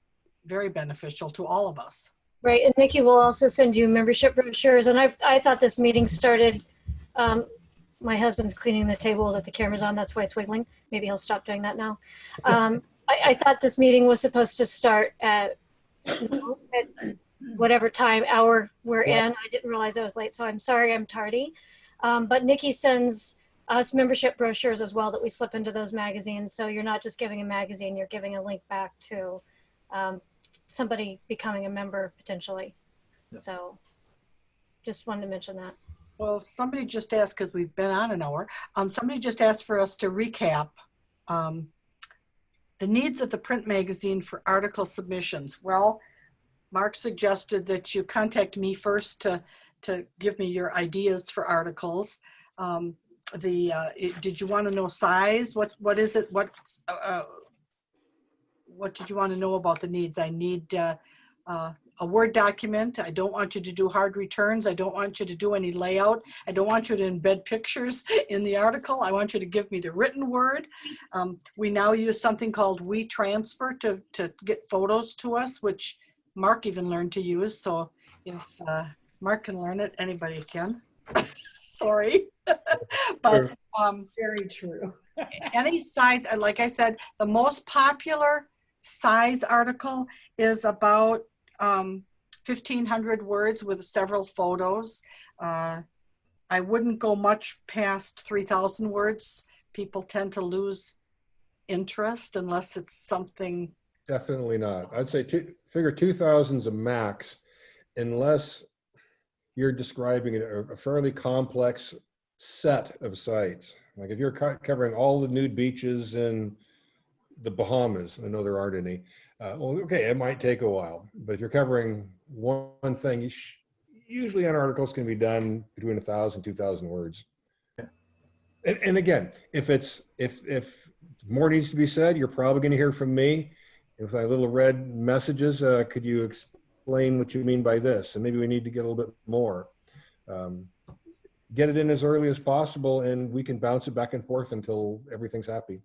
very beneficial to all of us. Right, and Nikki will also send you membership brochures. And I thought this meeting started, my husband's cleaning the table that the camera's on, that's why it's wiggling. Maybe he'll stop doing that now. I thought this meeting was supposed to start at whatever time hour we're in. I didn't realize I was late, so I'm sorry I'm tardy. But Nikki sends us membership brochures as well that we slip into those magazines. So you're not just giving a magazine, you're giving a link back to somebody becoming a member potentially. So just wanted to mention that. Well, somebody just asked, because we've been on an hour, somebody just asked for us to recap the needs of the print magazine for article submissions. Well, Mark suggested that you contact me first to give me your ideas for articles. Did you want to know size? What is it? What did you want to know about the needs? I need a Word document. I don't want you to do hard returns. I don't want you to do any layout. I don't want you to embed pictures in the article. I want you to give me the written word. We now use something called WeTransfer to get photos to us, which Mark even learned to use. So if Mark can learn it, anybody can. Sorry. But very true. Any size, like I said, the most popular size article is about 1,500 words with several photos. I wouldn't go much past 3,000 words. People tend to lose interest unless it's something. Definitely not. I'd say figure 2,000 is a max, unless you're describing a fairly complex set of sites. Like if you're covering all the nude beaches in the Bahamas, I know there aren't any. Well, okay, it might take a while, but if you're covering one thing, usually an articles can be done between 1,000, 2,000 words. And again, if more needs to be said, you're probably going to hear from me. If I little red messages, could you explain what you mean by this? And maybe we need to get a little bit more. Get it in as early as possible, and we can bounce it back and forth until everything's happy.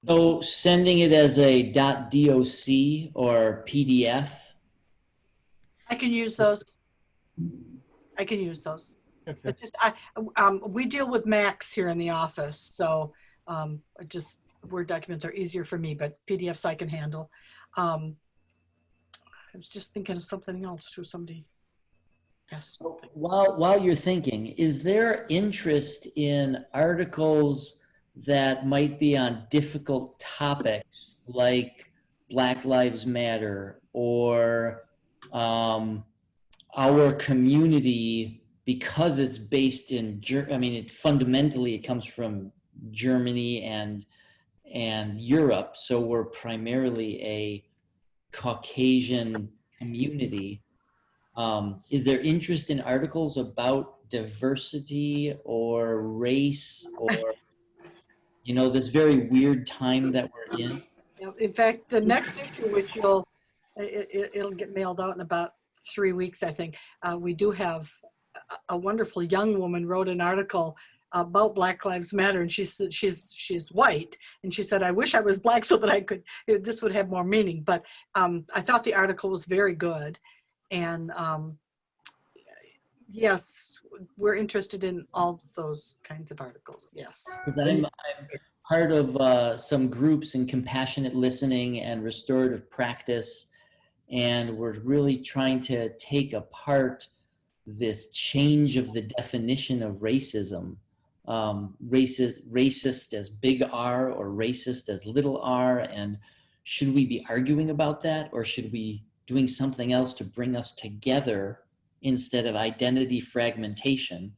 So sending it as a .doc or PDF? I can use those. I can use those. Okay. It's just, we deal with Macs here in the office, so Word documents are easier for me, but PDFs I can handle. I was just thinking of something else to somebody. Yes. While you're thinking, is there interest in articles that might be on difficult topics like Black Lives Matter or our community, because it's based in fundamentally it comes from Germany and Europe, so we're primarily a Caucasian community. Is there interest in articles about diversity or race or this very weird time that we're in? In fact, the next issue, which it'll get mailed out in about 3 weeks, I think. We do have a wonderful young woman wrote an article about Black Lives Matter, and she's white, and she said, I wish I was Black so that this would have more meaning. But I thought the article was very good, and yes, we're interested in all those kinds of articles. Yes. I'm part of some groups in compassionate listening and restorative practice, and we're really trying to take apart this change of the definition of racism. Racist as big R or racist as little r, and should we be arguing about that, or should we doing something else to bring us together instead of identity fragmentation,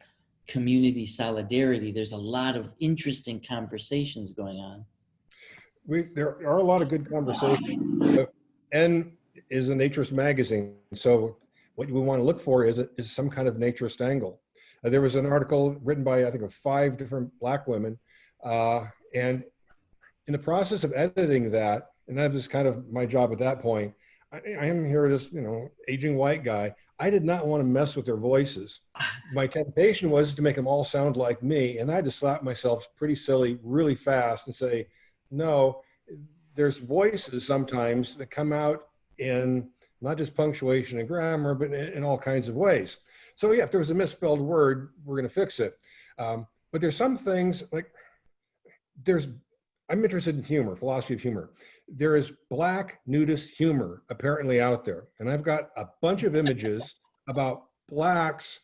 community solidarity? There's a lot of interesting conversations going on. There are a lot of good conversations. N is a naturist magazine, so what we want to look for is some kind of naturist angle. There was an article written by, I think, 5 different Black women, and in the process of editing that, and that was kind of my job at that point, I am here, this aging white guy. I did not want to mess with their voices. My temptation was to make them all sound like me, and I had to slap myself pretty silly really fast and say, no, there's voices sometimes that come out in not just punctuation and grammar, but in all kinds of ways. So yeah, if there was a misspelled word, we're going to fix it. But there's some things like I'm interested in humor, philosophy of humor. There is Black nudist humor apparently out there. And I've got a bunch of images about Blacks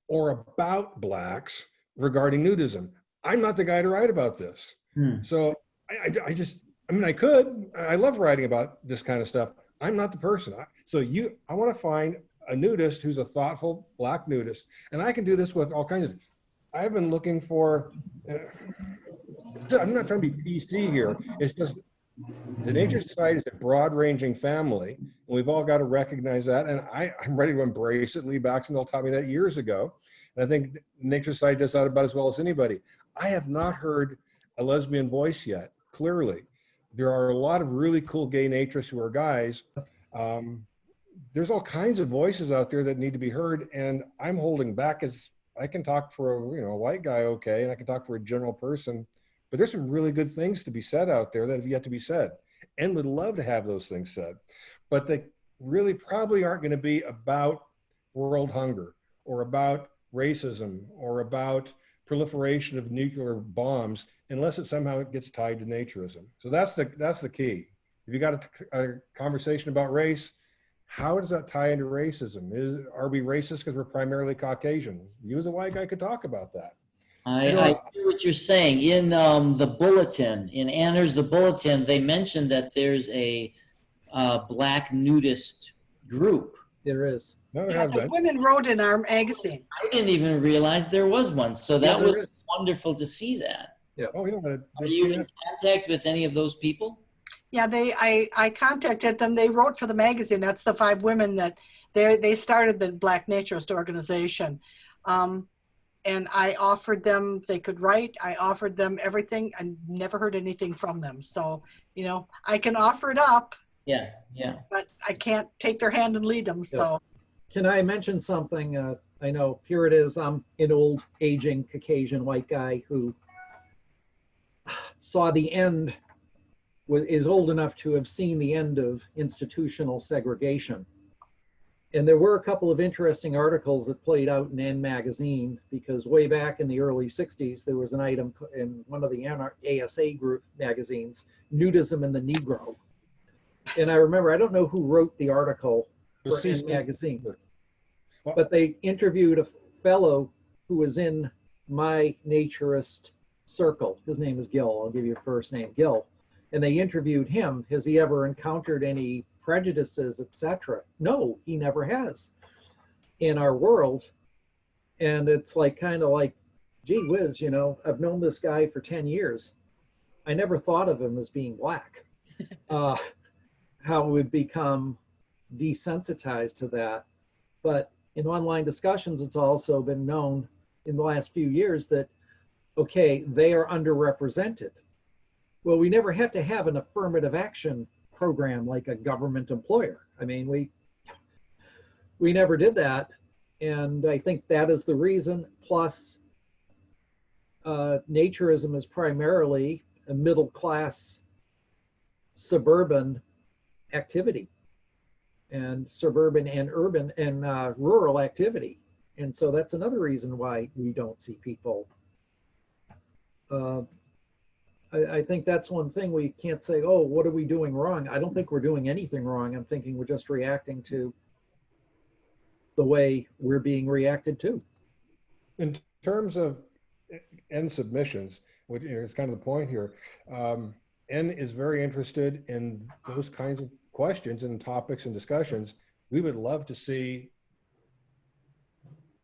or about Blacks regarding nudism. I'm not the guy to write about this. So I could. I love writing about this kind of stuff. I'm not the person. I want to find a nudist who's a thoughtful Black nudist. And I can do this with all kinds of, I've been looking for, I'm not trying to be PC here. It's just the Nature Society is a broad-ranging family, and we've all got to recognize that. And I'm ready to embrace it. Lee Baxendale taught me that years ago. And I think Nature Society does that about as well as anybody. I have not heard a lesbian voice yet, clearly. There are a lot of really cool gay naturists who are guys. There's all kinds of voices out there that need to be heard, and I'm holding back as I can talk for a white guy, okay, and I can talk for a general person, but there's some really good things to be said out there that have yet to be said, and would love to have those things said, but they really probably aren't going to be about world hunger or about racism or about proliferation of nuclear bombs unless it somehow gets tied to naturism. So that's the key. If you got a conversation about race, how does that tie into racism? Are we racist because we're primarily Caucasian? You as a white guy could talk about that. I hear what you're saying. In the bulletin, in Anner's The Bulletin, they mentioned that there's a Black nudist group. There is. The women wrote in our magazine. I didn't even realize there was one. So that was wonderful to see that. Yeah. Oh, yeah. Are you in contact with any of those people? Yeah, I contacted them. They wrote for the magazine. That's the 5 women that they started the Black Naturist organization. And I offered them, they could write. I offered them everything. I never heard anything from them. So, I can offer it up. Yeah. But I can't take their hand and lead them. So. Can I mention something? I know, here it is. I'm an old, aging Caucasian white guy who saw the end, is old enough to have seen the end of institutional segregation. And there were a couple of interesting articles that played out in N magazine, because way back in the early 60s, there was an item in one of the ASA group magazines, Nudism and the Negro. And I remember, I don't know who wrote the article for N magazine, but they interviewed a fellow who was in my naturist circle. His name is Gil. I'll give you a first name, Gil. And they interviewed him. Has he ever encountered any prejudices, etc.? No, he never has in our world. And it's kind of like, gee whiz, I've known this guy for 10 years. I never thought of him as being Black. How we've become desensitized to that. But in online discussions, it's also been known in the last few years that, okay, they are underrepresented. Well, we never had to have an affirmative action program like a government employer. I mean, we never did that. And I think that is the reason. Plus, naturism is primarily a middle-class suburban activity, and suburban and urban and rural activity. And so that's another reason why we don't see people. I think that's one thing we can't say, oh, what are we doing wrong? I don't think we're doing anything wrong. I'm thinking we're just reacting to the way we're being reacted to. In terms of N submissions, which is kind of the point here, N is very interested in those kinds of questions and topics and discussions. We would love to see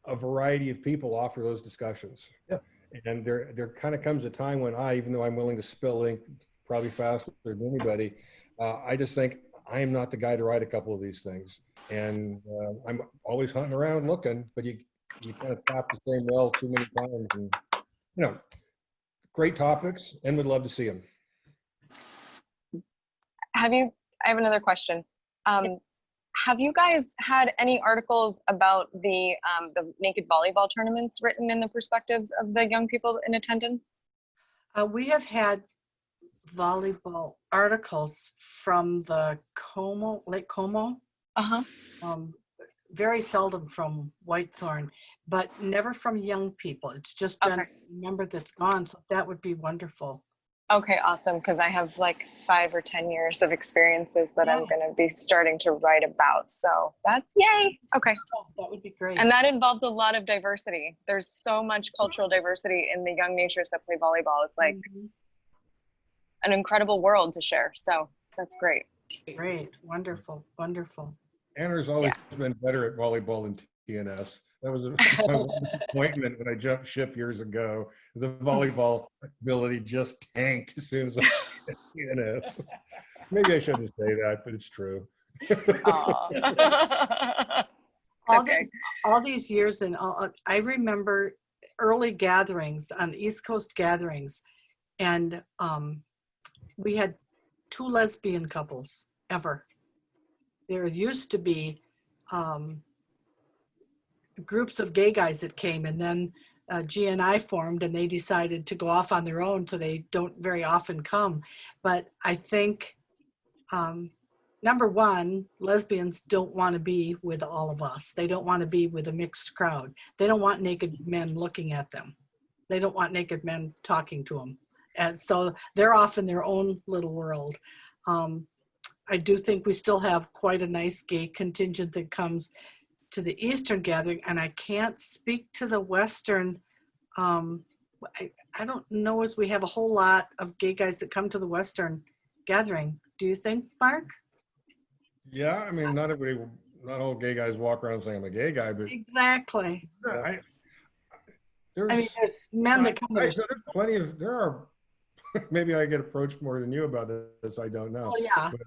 a variety of people offer those discussions. Yeah. And there kind of comes a time when even though I'm willing to spill ink probably faster than anybody, I just think I am not the guy to write a couple of these things. And I'm always hunting around looking, but you kind of tap the same well too many times. And, great topics, and would love to see them. I have another question. have you guys had any articles about the naked volleyball tournaments written in the perspectives of the young people in attendance? We have had volleyball articles from the Lake Como. Very seldom from Whitethorn, but never from young people. It's just been a member that's gone, so that would be wonderful. Okay, awesome, because I have like 5 or 10 years of experiences that I'm going to be starting to write about. So that's yay. Okay. Oh, that would be great. And that involves a lot of diversity. There's so much cultural diversity in the young natures that play volleyball. It's like an incredible world to share. So that's great. Great. Wonderful. Wonderful. Anna's always been better at volleyball than TNS. That was my disappointment when I jumped ship years ago. The volleyball ability just tanked as soon as I hit TNS. Maybe I shouldn't say that, but it's true. all these years, and I remember early gatherings on the East Coast gatherings, and we had 2 lesbian couples ever. There used to be groups of gay guys that came, and then GNI formed, and they decided to go off on their own, so they don't very often come. But I think, number one, lesbians don't want to be with all of us. They don't want to be with a mixed crowd. They don't want naked men looking at them. They don't want naked men talking to them. And so they're off in their own little world. I do think we still have quite a nice gay contingent that comes to the Eastern gathering, and I can't speak to the Western. I don't know as we have a whole lot of gay guys that come to the Western gathering. Do you think, Mark? Yeah, I mean, not all gay guys walk around saying I'm a gay guy, but exactly. There's men that come. There's plenty of. There are. Maybe I get approached more than you about this. I don't know. Oh yeah. But,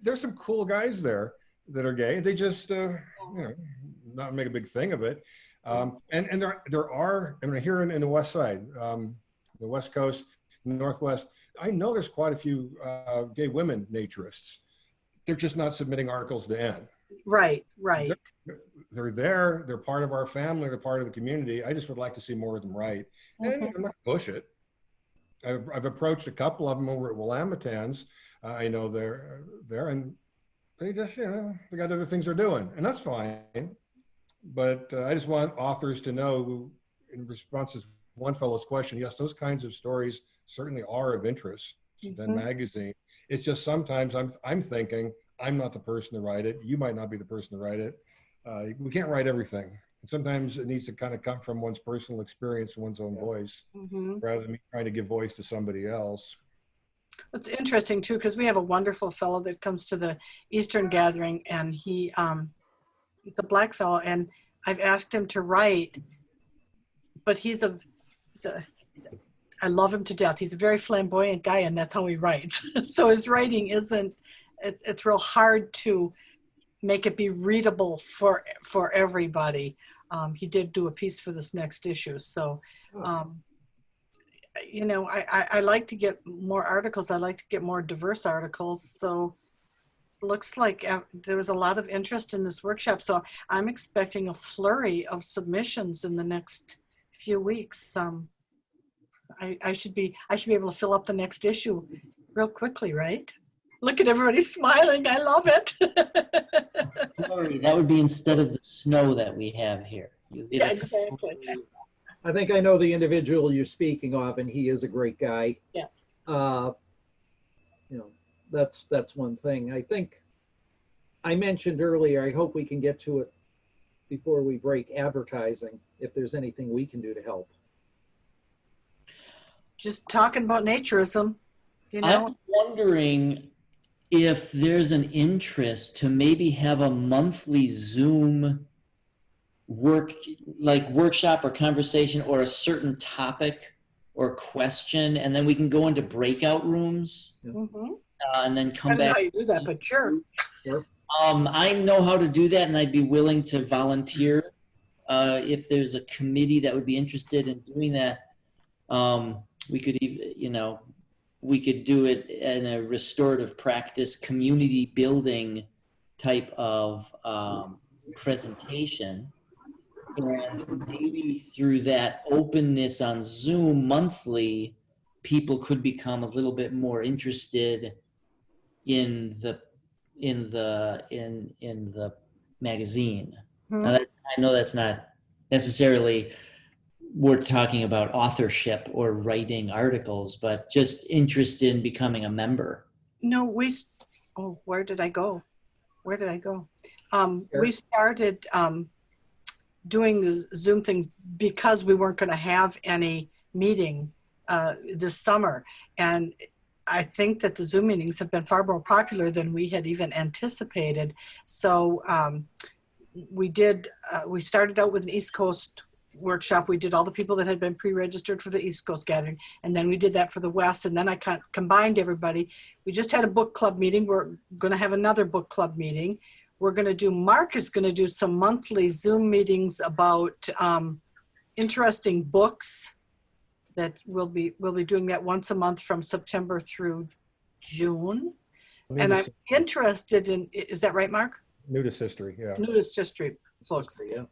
there's some cool guys there that are gay. They just, not make a big thing of it. And there are. I mean, here in the West Side, the West Coast, Northwest, I know there's quite a few gay women naturists. They're just not submitting articles to N. Right. They're there. They're part of our family. They're part of the community. I just would like to see more of them write. And I'm not going to push it. I've approached a couple of them over at Willamettans. I know they're there, and they just, they got other things they're doing, and that's fine. But I just want authors to know, in response to one fellow's question, yes, those kinds of stories certainly are of interest to Then Magazine. It's just sometimes I'm thinking I'm not the person to write it. You might not be the person to write it. We can't write everything. And sometimes it needs to kind of come from one's personal experience and one's own voice, rather than me trying to give voice to somebody else. It's interesting too, because we have a wonderful fellow that comes to the Eastern gathering, and he's a black fellow, and I've asked him to write, but I love him to death. He's a very flamboyant guy, and that's how he writes. So his writing it's real hard to make it be readable for everybody. He did do a piece for this next issue. So, I like to get more articles. I like to get more diverse articles. So looks like there was a lot of interest in this workshop. So I'm expecting a flurry of submissions in the next few weeks. I should be able to fill up the next issue real quickly, right? Look at everybody smiling. I love it. That would be instead of the snow that we have here. Yeah, exactly. I think I know the individual you're speaking of, and he is a great guy. Yes. That's one thing. I think I mentioned earlier, I hope we can get to it before we break, advertising, if there's anything we can do to help. Just talking about naturism, I'm wondering if there's an interest to maybe have a monthly Zoom workshop or conversation or a certain topic or question, and then we can go into breakout rooms and then come back. I don't know how you do that, but sure. I know how to do that, and I'd be willing to volunteer if there's a committee that would be interested in doing that. We could even, we could do it in a restorative practice, community building type of presentation. And maybe through that openness on Zoom monthly, people could become a little bit more interested in the magazine. Now that, I know that's not necessarily we're talking about authorship or writing articles, but just interest in becoming a member. No, oh, where did I go? Where did I go? We started doing the Zoom things because we weren't going to have any meeting this summer. And I think that the Zoom meetings have been far more popular than we had even anticipated. So we started out with an East Coast workshop. We did all the people that had been pre-registered for the East Coast gathering. And then we did that for the West. And then I combined everybody. We just had a book club meeting. We're going to have another book club meeting. We're going to do, Mark is going to do some monthly Zoom meetings about interesting books that we'll be doing that once a month from September through June. And I'm interested in, is that right, Mark? Nudist history, yeah. Nudist history books. Yeah.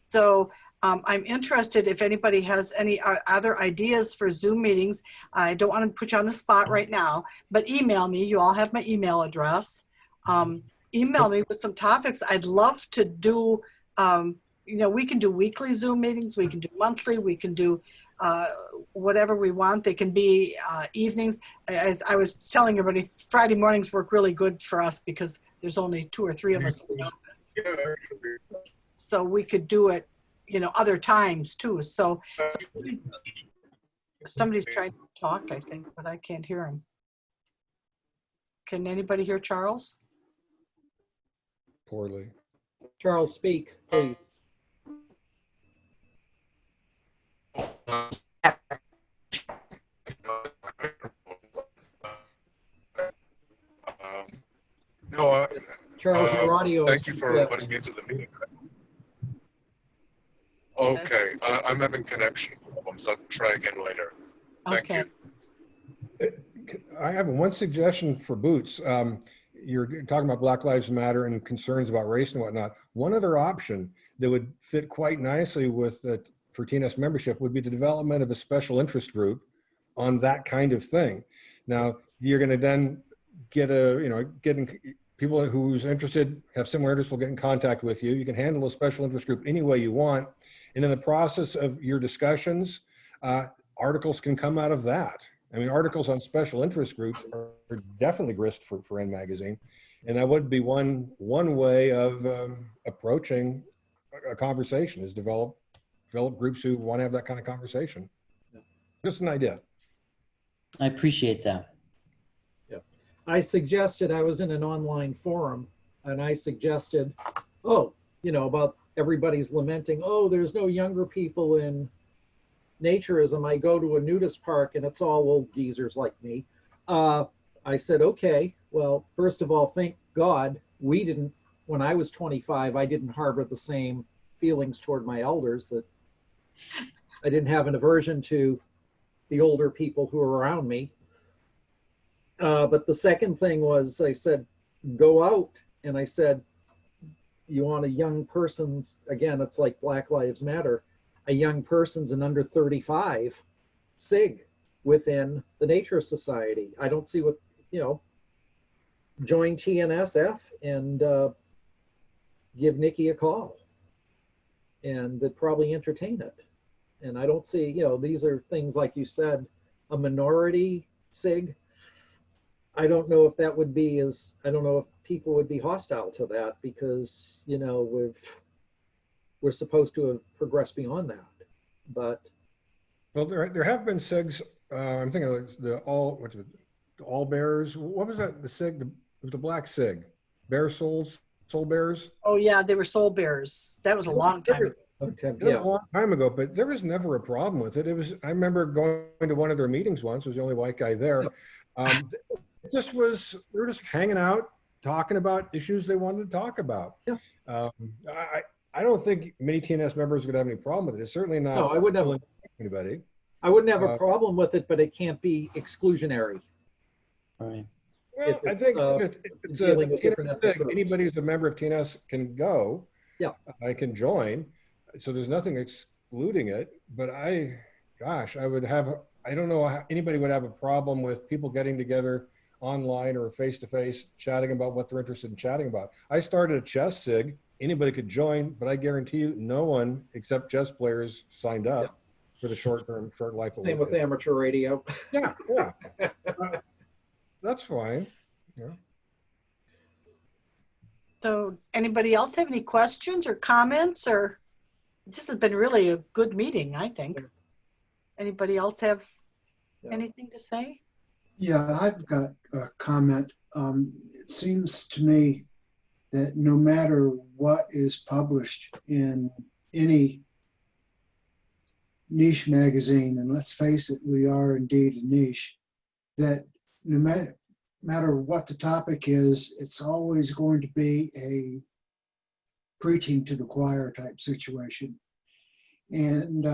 So I'm interested if anybody has any other ideas for Zoom meetings. I don't want to put you on the spot right now, but email me. You all have my email address. Email me with some topics. I'd love to do, we can do weekly Zoom meetings. We can do monthly. We can do whatever we want. They can be evenings. As I was telling everybody, Friday mornings work really good for us because there's only 2 or 3 of us in the office. So we could do it, other times too. So somebody's trying to talk, I think, but I can't hear him. Can anybody hear Charles? Poorly. Charles, speak, please. No, Charles, your audio. Thank you for letting me into the meeting. Okay, I'm having connection problems. I'll try again later. Thank Okay. you. I have one suggestion for Boots. You're talking about Black Lives Matter and concerns about race and whatnot. One other option that would fit quite nicely with for TNS membership would be the development of a special interest group on that kind of thing. Now, you're going to then get people who's interested, have similar interests, will get in contact with you. You can handle a special interest group any way you want. And in the process of your discussions, articles can come out of that. I mean, articles on special interest groups are definitely grist for N Magazine. And that would be one way of approaching a conversation, is develop groups who want to have that kind of conversation. Just an idea. I appreciate that. Yeah. I suggested, I was in an online forum and I suggested, about everybody's lamenting, there's no younger people in naturism. I go to a nudist park and it's all old geezers like me. I said, okay, well, first of all, thank God when I was 25, I didn't harbor the same feelings toward my elders, that I didn't have an aversion to the older people who were around me. But the second thing was, I said, go out. And I said, you want a young person's, again, it's like Black Lives Matter, a young person's an under 35 SIG within the Nature Society. I don't see what, join TNSF and give Nikki a call. And they'd probably entertain it. And I don't see, these are things like you said, a minority SIG. I don't know if that would be I don't know if people would be hostile to that because, we're supposed to have progressed beyond that. But well, there have been SIGs. I'm thinking of the all bears. What was that? The SIG, it was the black SIG, bear soul bears. Oh yeah, they were soul bears. That was a long time ago. Okay, It was a long time ago, but there was never a problem with it. I remember going to one of their meetings once. I was the only white guy there. We were just hanging out, talking about issues they wanted to talk about. Yeah. I don't think many TNS members would have any problem with it. It's certainly not. No, I wouldn't have anybody. I wouldn't have a problem with it, but it can't be exclusionary. All right. Well, I it's, think if it's a dealing with TNS different ethnic SIG, groups. anybody who's a member of TNS can go. Yeah. I can join. So there's nothing excluding it. But gosh, I don't know how anybody would have a problem with people getting together online or face-to-face chatting about what they're interested in chatting about. I started a chess SIG. Anybody could join, but I guarantee you no one except chess players signed up for the short life. Same with amateur radio. Yeah. That's fine. Yeah. So anybody else have any questions or comments, or this has been really a good meeting, I think. Anybody else have anything to say? Yeah, I've got a comment. It seems to me that no matter what is published in any niche magazine, and let's face it, we are indeed a niche, that no matter what the topic is, it's always going to be a preaching to the choir type situation. And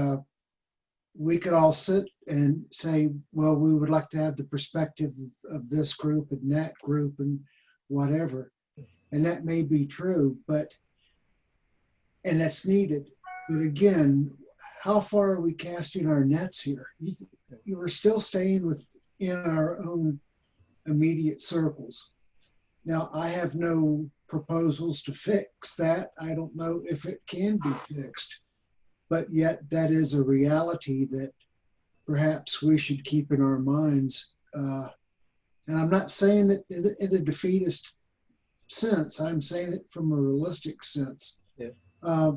we could all sit and say, well, we would like to have the perspective of this group and that group and whatever. And that may be true, and that's needed. But again, how far are we casting our nets here? You are still staying within our own immediate circles. Now, I have no proposals to fix that. I don't know if it can be fixed, but yet that is a reality that perhaps we should keep in our minds. And I'm not saying it in a defeatist sense. I'm saying it from a realistic sense. Yeah.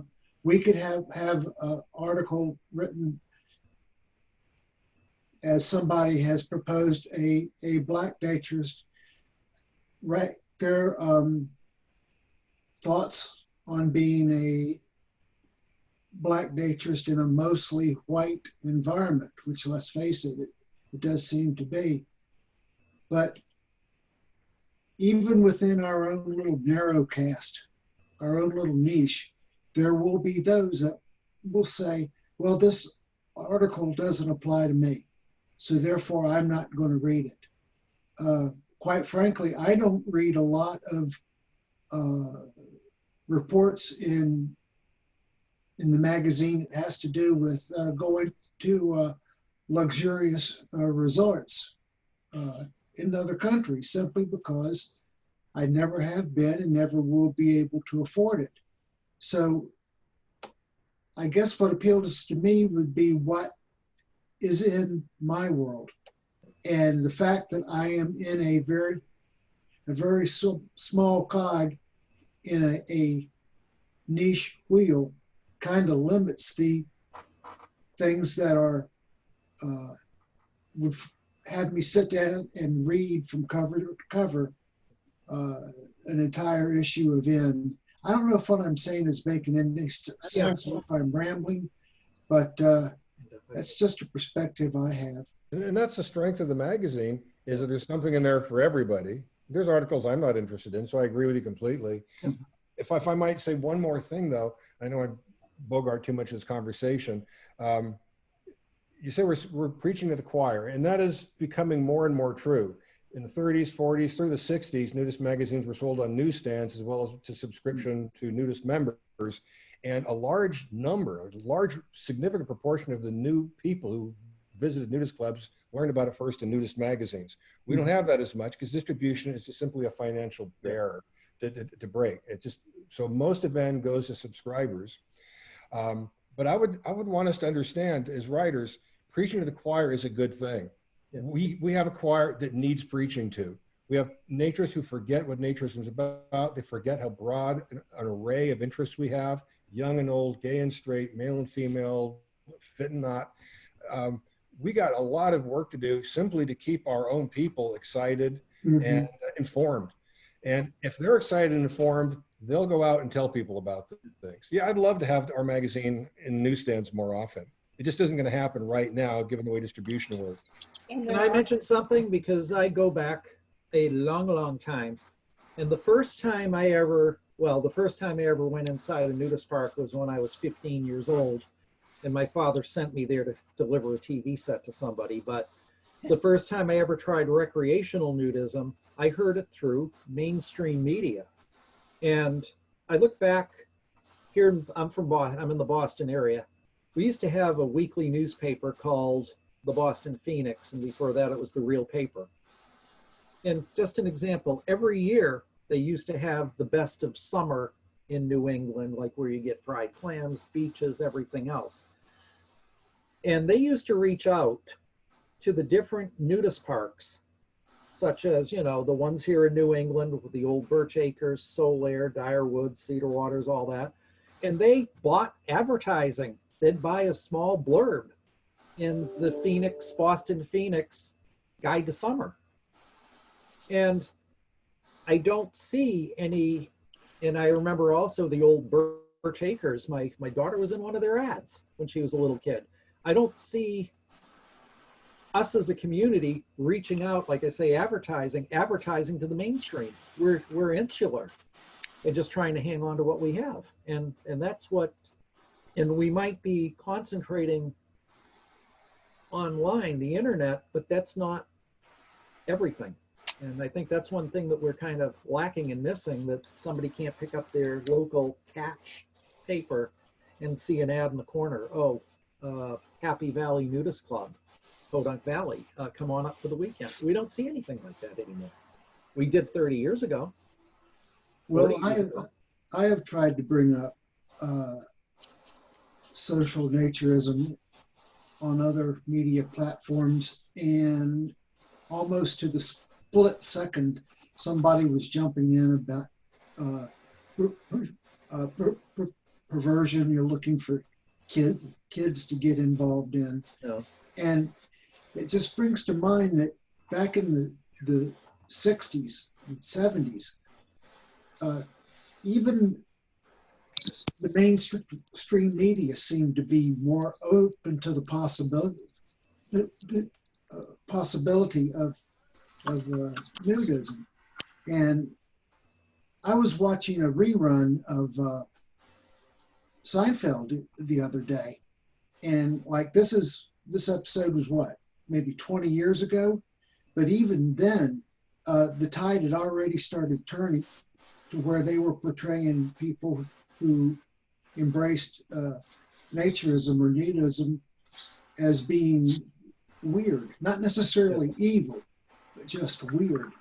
We could have an article written as somebody has proposed a Black naturist, right? Their thoughts on being a Black naturist in a mostly white environment, which, let's face it, it does seem to be. But even within our own little narrow cast, our own little niche, there will be those that will say, well, this article doesn't apply to me, so therefore I'm not going to read it. Quite frankly, I don't read a lot of reports in the magazine that has to do with going to luxurious resorts in other countries, simply because I never have been and never will be able to afford it. So I guess what appeals to me would be what is in my world. And the fact that I am in a very small cog in a niche wheel kind of limits the things that are would have me sit down and read from cover to cover an entire issue of N. I don't know if what I'm saying is making any sense or if I'm rambling, but that's just a perspective I have. And that's the strength of the magazine, is that there's something in there for everybody. There's articles I'm not interested in, so I agree with you completely. If I might say one more thing, though, I know I bogart too much of this conversation. You say we're preaching to the choir, and that is becoming more and more true. In the 30s, 40s, through the 60s, nudist magazines were sold on newsstands as well as to subscription to nudist members. And a large significant proportion of the new people who visited nudist clubs learned about it first in nudist magazines. We don't have that as much because distribution is just simply a financial barrier to break. It's just, so most of N goes to subscribers. But I would want us to understand as writers, preaching to the choir is a good thing. Yeah. We have a choir that needs preaching to. We have naturists who forget what naturism is about. They forget how broad an array of interests we have, young and old, gay and straight, male and female, fit and not. We got a lot of work to do simply to keep our own people excited and informed. And if they're excited and informed, they'll go out and tell people about the things. Yeah, I'd love to have our magazine in newsstands more often. It just isn't going to happen right now, given the way distribution works. Can I mention something? Because I go back a long, long time. And the first time I ever went inside a nudist park was when I was 15 years old. And my father sent me there to deliver a TV set to somebody. But the first time I ever tried recreational nudism, I heard it through mainstream media. And I look back here, I'm in the Boston area. We used to have a weekly newspaper called the Boston Phoenix, and before that it was the Real Paper. And just an example, every year they used to have the best of summer in New England, like where you get fried clams, beaches, everything else. And they used to reach out to the different nudist parks, such as, you know, the ones here in New England with the old Birch Acres, Solaire, Dyer Woods, Cedar Waters, all that. And they bought advertising. They'd buy a small blurb in the Phoenix, Boston Phoenix Guide to Summer. And I don't see any, and I remember also the old Birch Acres. My daughter was in one of their ads when she was a little kid. I don't see us as a community reaching out, like I say, advertising to the mainstream. We're insular and just trying to hang on to what we have. And that's what, and we might be concentrating online, the internet, but that's not everything. And I think that's one thing that we're kind of lacking and missing, that somebody can't pick up their local patch paper and see an ad in the corner. Oh, Happy Valley Nudist Club, Podunk Valley, come on up for the weekend. We don't see anything like that anymore. We did 30 years ago. Well, I have tried to bring up social naturism on other media platforms, and almost to the split second, somebody was jumping in about perversion. You're looking for kids to get involved in. Yeah. And it just brings to mind that back in the 60s and 70s, even the mainstream media seemed to be more open to the possibility of nudism. And I was watching a rerun of Seinfeld the other day, and like this episode was what, maybe 20 years ago, but even then the tide had already started turning to where they were portraying people who embraced naturism or nudism as being weird, not necessarily evil, but just weird.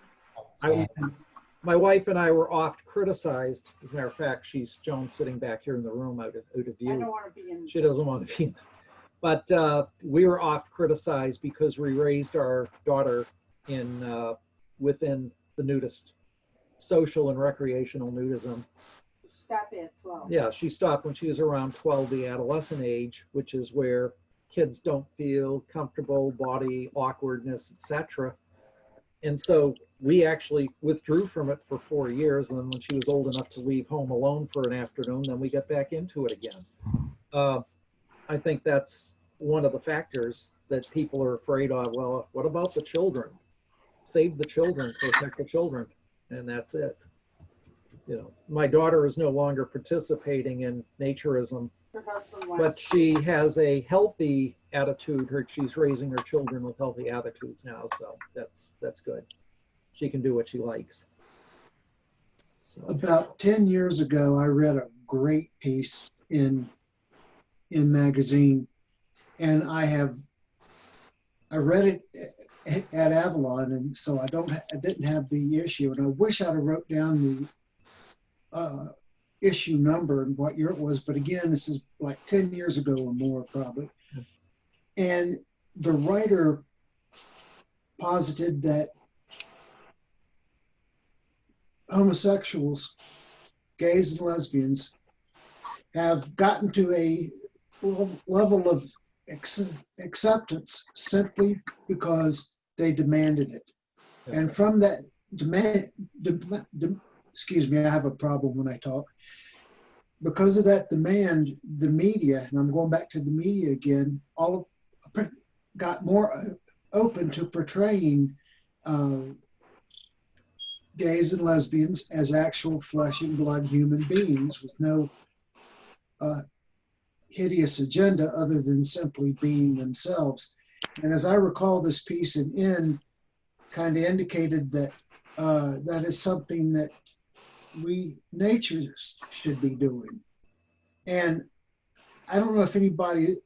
My wife and I were oft criticized. As a matter of fact, she's Joan sitting back here in the room out of view. I don't want to be in. She doesn't want to be in. But we were oft criticized because we raised our daughter in within the nudist, social and recreational nudism. Stop at 12. Yeah, she stopped when she was around 12, the adolescent age, which is where kids don't feel comfortable, body awkwardness, etc. And so we actually withdrew from it for 4 years. And then when she was old enough to leave home alone for an afternoon, then we got back into it again. I think that's one of the factors that people are afraid of. Well, what about the children? Save the children, protect the children, and that's it. You know, my daughter is no longer participating in naturism, Her husband but wants. she has a healthy attitude. She's raising her children with healthy attitudes now, so that's good. She can do what she likes. So. About 10 years ago, I read a great piece in magazine, and I read it at Avalon, and so I didn't have the issue, and I wish I'd have wrote down the issue number and what year it was, but again, this is like 10 years ago or more probably. And the writer posited that homosexuals, gays and lesbians, have gotten to a level of acceptance simply because they demanded it. And from that excuse me, I have a problem when I talk. Because of that demand, the media, and I'm going back to the media again, got more open to portraying gays and lesbians as actual flesh and blood human beings with no hideous agenda other than simply being themselves. And as I recall, this piece in N kind of indicated that that is something that we naturists should be doing. And I don't know if anybody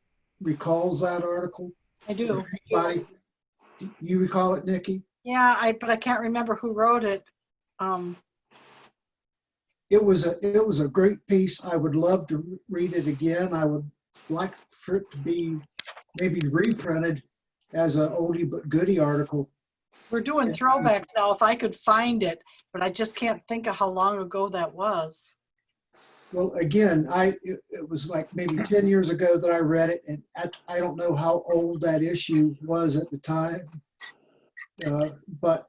recalls that article. I do. Anybody? You recall it, Nikki? Yeah, but I can't remember who wrote it. It was a great piece. I would love to read it again. I would like for it to be maybe reprinted as an oldie but goodie article. We're doing throwbacks now, if I could find it, but I just can't think of how long ago that was. Well, again, it was like maybe 10 years ago that I read it, and I don't know how old that issue was at the time, but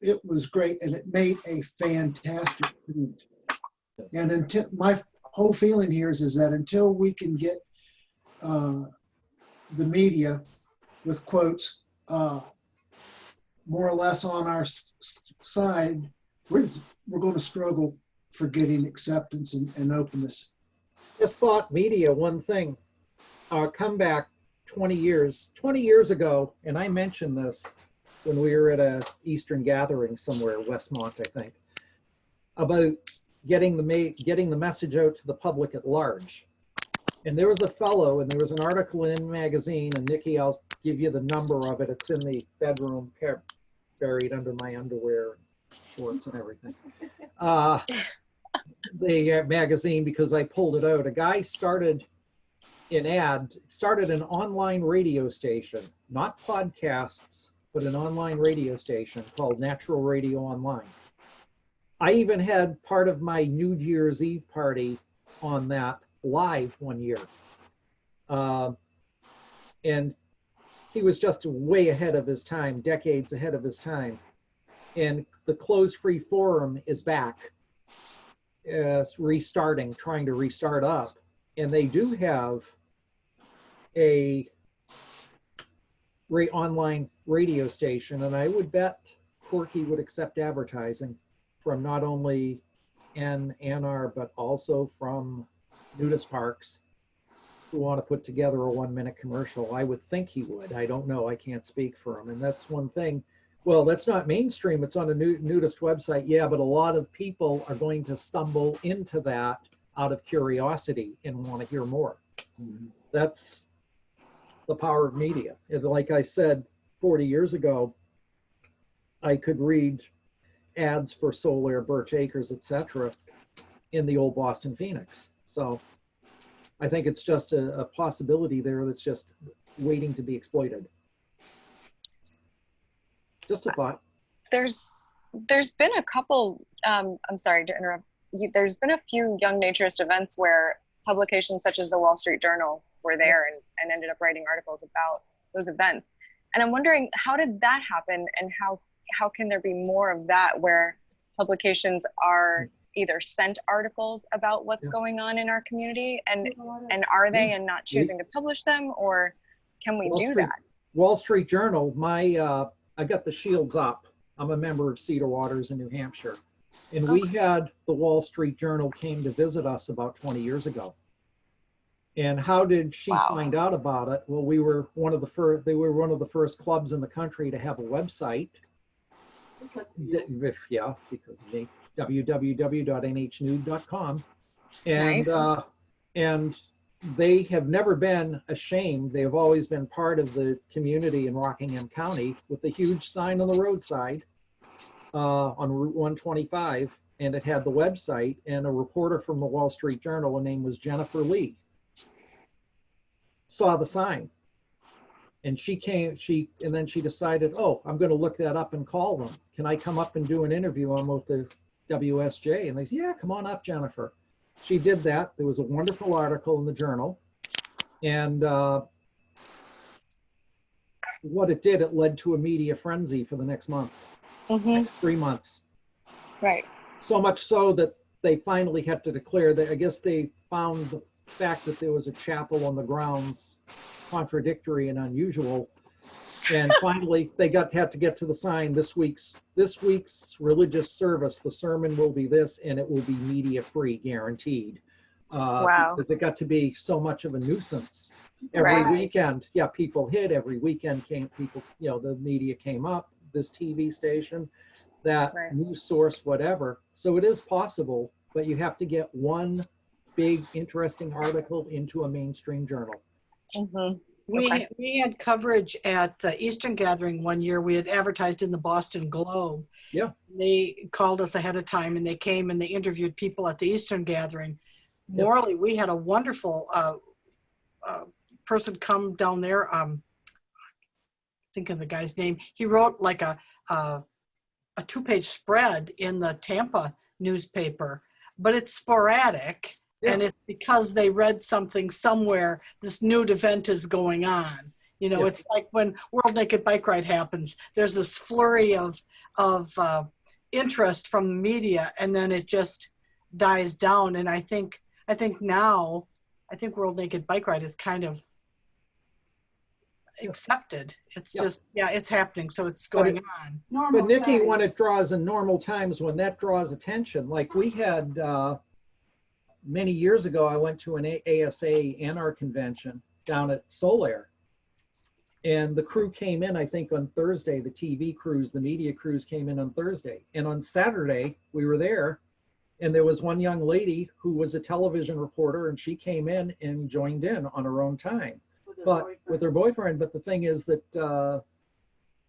it was great, and it made a fantastic point. And until my whole feeling here is that until we can get the media with quotes more or less on our side, we're going to struggle for getting acceptance and openness. Just thought media, one thing, come back 20 years ago, and I mentioned this when we were at a Eastern gathering somewhere, Westmont, I think, about getting the message out to the public at large. And there was a fellow, and there was an article in magazine, and Nikki, I'll give you the number of it. It's in the bedroom, buried under my underwear, shorts and everything. The magazine, because I pulled it out. A guy started an online radio station, not podcasts, but an online radio station called Natural Radio Online. I even had part of my New Year's Eve party on that live one year. And he was just way ahead of his time, decades ahead of his time. And the Close Free Forum is back, trying to restart up. And they do have a online radio station. And I would bet Corky would accept advertising from not only NR, but also from nudist parks who want to put together a 1-minute commercial. I would think he would. I don't know. I can't speak for him. And that's one thing. Well, that's not mainstream. It's on a nudist website. Yeah, but a lot of people are going to stumble into that out of curiosity and want to hear more. Mm-hmm. That's the power of media. And like I said, 40 years ago, I could read ads for Solaire, Birch Acres, etc., in the old Boston Phoenix. So I think it's just a possibility there that's just waiting to be exploited. Just a thought. There's been a couple, I'm sorry to interrupt. There's been a few Young Naturist events where publications such as the Wall Street Journal were there and ended up writing articles about those events. And I'm wondering, how did that happen, and how can there be more of that, where publications are either sent articles about what's going on in our community, and are they, and not choosing to publish them, or can we do that? Wall Street Journal, I got the Shields Up. I'm a member of Cedar Waters in New Hampshire. And we had the Wall Street Journal came to visit us about 20 years ago. And how did she find out about it? Well, we were one of the first, they were one of the first clubs in the country to have a website. Yeah, because of me, www.nhnude.com. And, nice. And they have never been ashamed. They have always been part of the community in Rockingham County, with a huge sign on the roadside on Route 125. And it had the website, and a reporter from the Wall Street Journal, her name was Jennifer Lee, saw the sign. And she came, and then she decided, oh, I'm going to look that up and call them. Can I come up and do an interview on with the WSJ? And they said, yeah, come on up, Jennifer. She did that. There was a wonderful article in the journal. And what it did, it led to a media frenzy for the next month, next 3 months. Right. So much so that they finally had to declare that, I guess they found the fact that there was a chapel on the grounds contradictory and unusual. And finally, they had to get to the sign, this week's religious service, the sermon will be this, and it will be media free, guaranteed. Wow. Because it got to be so much of a nuisance. Every Right. weekend, yeah, people hid. Every weekend people, the media came up, this TV station, that Right. news source, whatever. So it is possible, but you have to get one big, interesting article into a mainstream journal. Mhm. We had coverage at the Eastern Gathering one year. We had advertised in the Boston Globe. Yeah. They called us ahead of time and they came and they interviewed people at the Eastern Gathering. Yep. Morley, we had a wonderful person come down there. Think of the guy's name. He wrote like a 2-page spread in the Tampa newspaper, but it's sporadic. Yeah. And it's because they read something somewhere, this new event is going on. Yeah. It's like when World Naked Bike Ride happens, there's this flurry of interest from the media, and then it just dies down. And I think now, World Naked Bike Ride is kind of accepted. It's Yeah. just, it's happening. So it's going on. But Nikki, when it draws in normal times, when that draws attention, like we had many years ago, I went to an ASA NR convention down at Solaire. And the crew came in, I think, on Thursday. The TV crews, the media crews came in on Thursday. And on Saturday, we were there. And there was one young lady who was a television reporter, and she came in and joined in on her own time. With her boyfriend. But the thing is that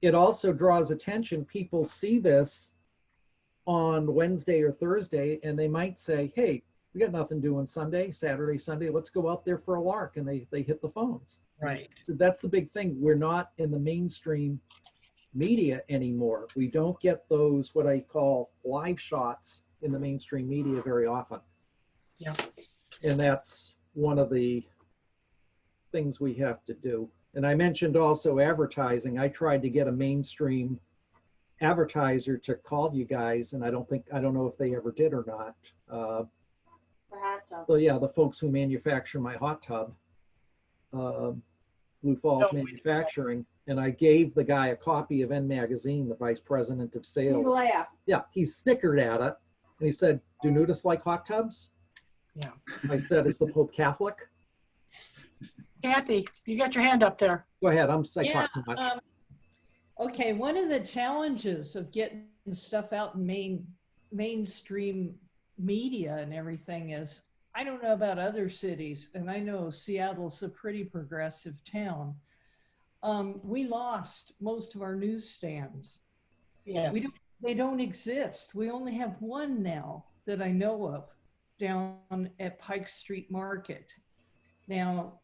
it also draws attention. People see this on Wednesday or Thursday, and they might say, hey, we got nothing to do on Sunday, Saturday, Sunday. Let's go out there for a lark. And they hit the phones. Right. So that's the big thing. We're not in the mainstream media anymore. We don't get those, what I call live shots in the mainstream media very often. Yeah. And that's one of the things we have to do. And I mentioned also advertising. I tried to get a mainstream advertiser to call you guys, and I don't know if they ever did or not. So yeah, the folks who manufacture my hot tub, Blue Falls Manufacturing, and I gave the guy a copy of N Magazine, the vice president of sales. You laugh. Yeah, he snickered at it, and he said, "Do nudists like hot tubs?" Yeah. I said, "Is the Pope Catholic?" Kathy, you got your hand up there. Go ahead. I talk too much. Okay, one of the challenges of getting stuff out in mainstream media and everything is, I don't know about other cities, and I know Seattle's a pretty progressive town. We lost most of our newsstands. Yes. They don't exist. We only have one now that I know of down at Pike Street Market. Now,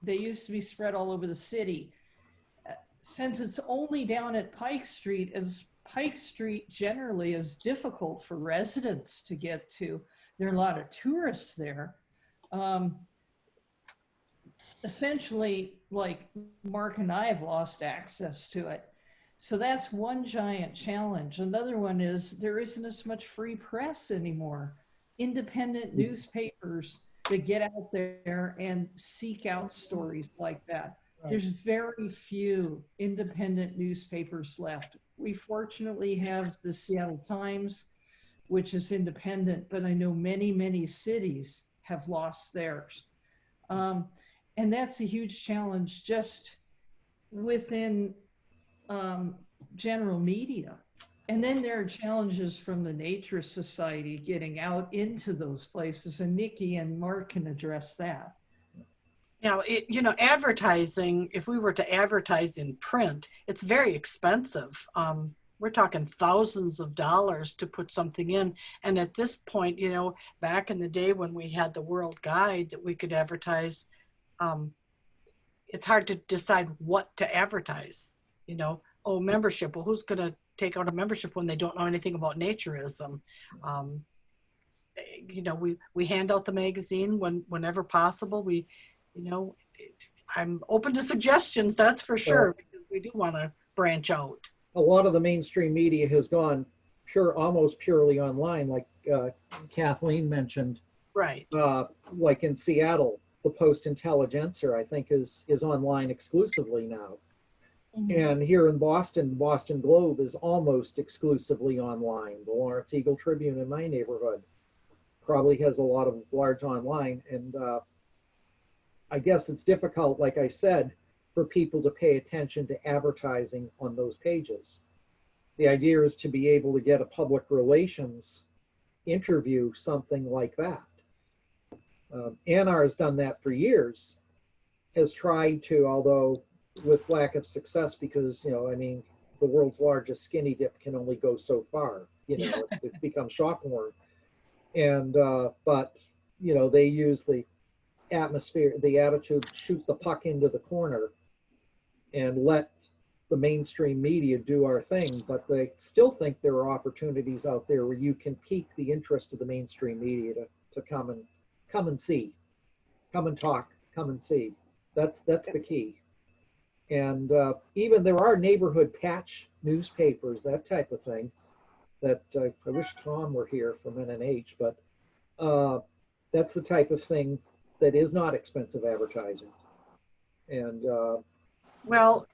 they used to be spread all over the city. Since it's only down at Pike Street, as Pike Street generally is difficult for residents to get to, there are a lot of tourists there. Essentially, like Mark and I have lost access to it. So that's one giant challenge. Another one is there isn't as much free press anymore. Independent newspapers that get out there and seek out stories like that. There's very few independent newspapers left. We fortunately have the Seattle Times, which is independent, but I know many, many cities have lost theirs. And that's a huge challenge just within general media. And then there are challenges from the Nature Society getting out into those places, and Nikki and Mark can address that. Advertising, if we were to advertise in print, it's very expensive. We're talking thousands of dollars to put something in. And at this point, back in the day when we had the World Guide that we could advertise, it's hard to decide what to advertise. Membership. Well, who's going to take out a membership when they don't know anything about naturism? We hand out the magazine whenever possible. I'm open to suggestions, that's for sure, because we do want to branch out. A lot of the mainstream media has gone almost purely online, like Kathleen mentioned. Right. Like in Seattle, the Post-Intelligencer, I think, is online exclusively now. Mm-hmm. And here in Boston, Boston Globe is almost exclusively online. The Lawrence Eagle Tribune in my neighborhood. probably has a lot of large online. And I guess it's difficult, like I said, for people to pay attention to advertising on those pages. The idea is to be able to get a public relations interview, something like that. ANR has done that for years, has tried to, although with lack of success, because, you know, I mean, the world's largest skinny dip can only go so far, you know, it becomes shock horror. And, but, you know, they use the atmosphere, the attitude, shoot the puck into the corner and let the mainstream media do our thing. But they still think there are opportunities out there where you can pique the interest of the mainstream media to come and see, come and talk, come and see. That's the key. And even there are neighborhood patch newspapers, that type of thing, that I wish Tom were here from NNH, but that's the type of thing that is not expensive advertising. And Well,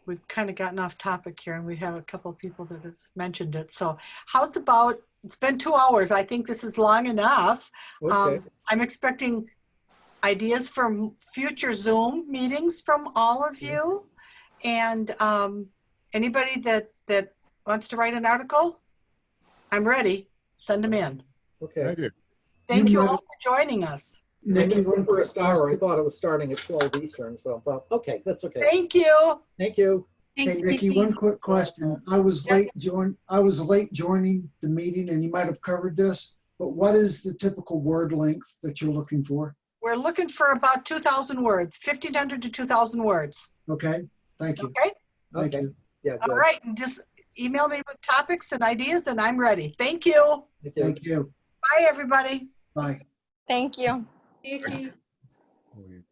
we've kind of gotten off topic here, and we have a couple of people that have mentioned it. So how's about, it's been 2 hours. I think this is long enough. Okay. I'm expecting ideas for future Zoom meetings from all of you. And anybody that wants to write an article, I'm ready. Send them in. okay. Thank you. Thank you might- all for joining us. I Nikki, missed the one quick first hour. I question. thought it was starting at 12 Eastern, so, but okay, that's okay. Thank you. Thank you. Hey, Nikki, one quick question. I was late joining the meeting, and you might have covered this, but what is the typical word length that you're looking for? We're looking for about 2,000 words, 1,500 to 2,000 words. Okay, thank you. Okay. Thank Okay. you. Yeah, All good. right. And just email me with topics and ideas, and I'm ready. Thank you. Thank you. Thank you. Bye, everybody. Bye. Thank you. Nikki. We-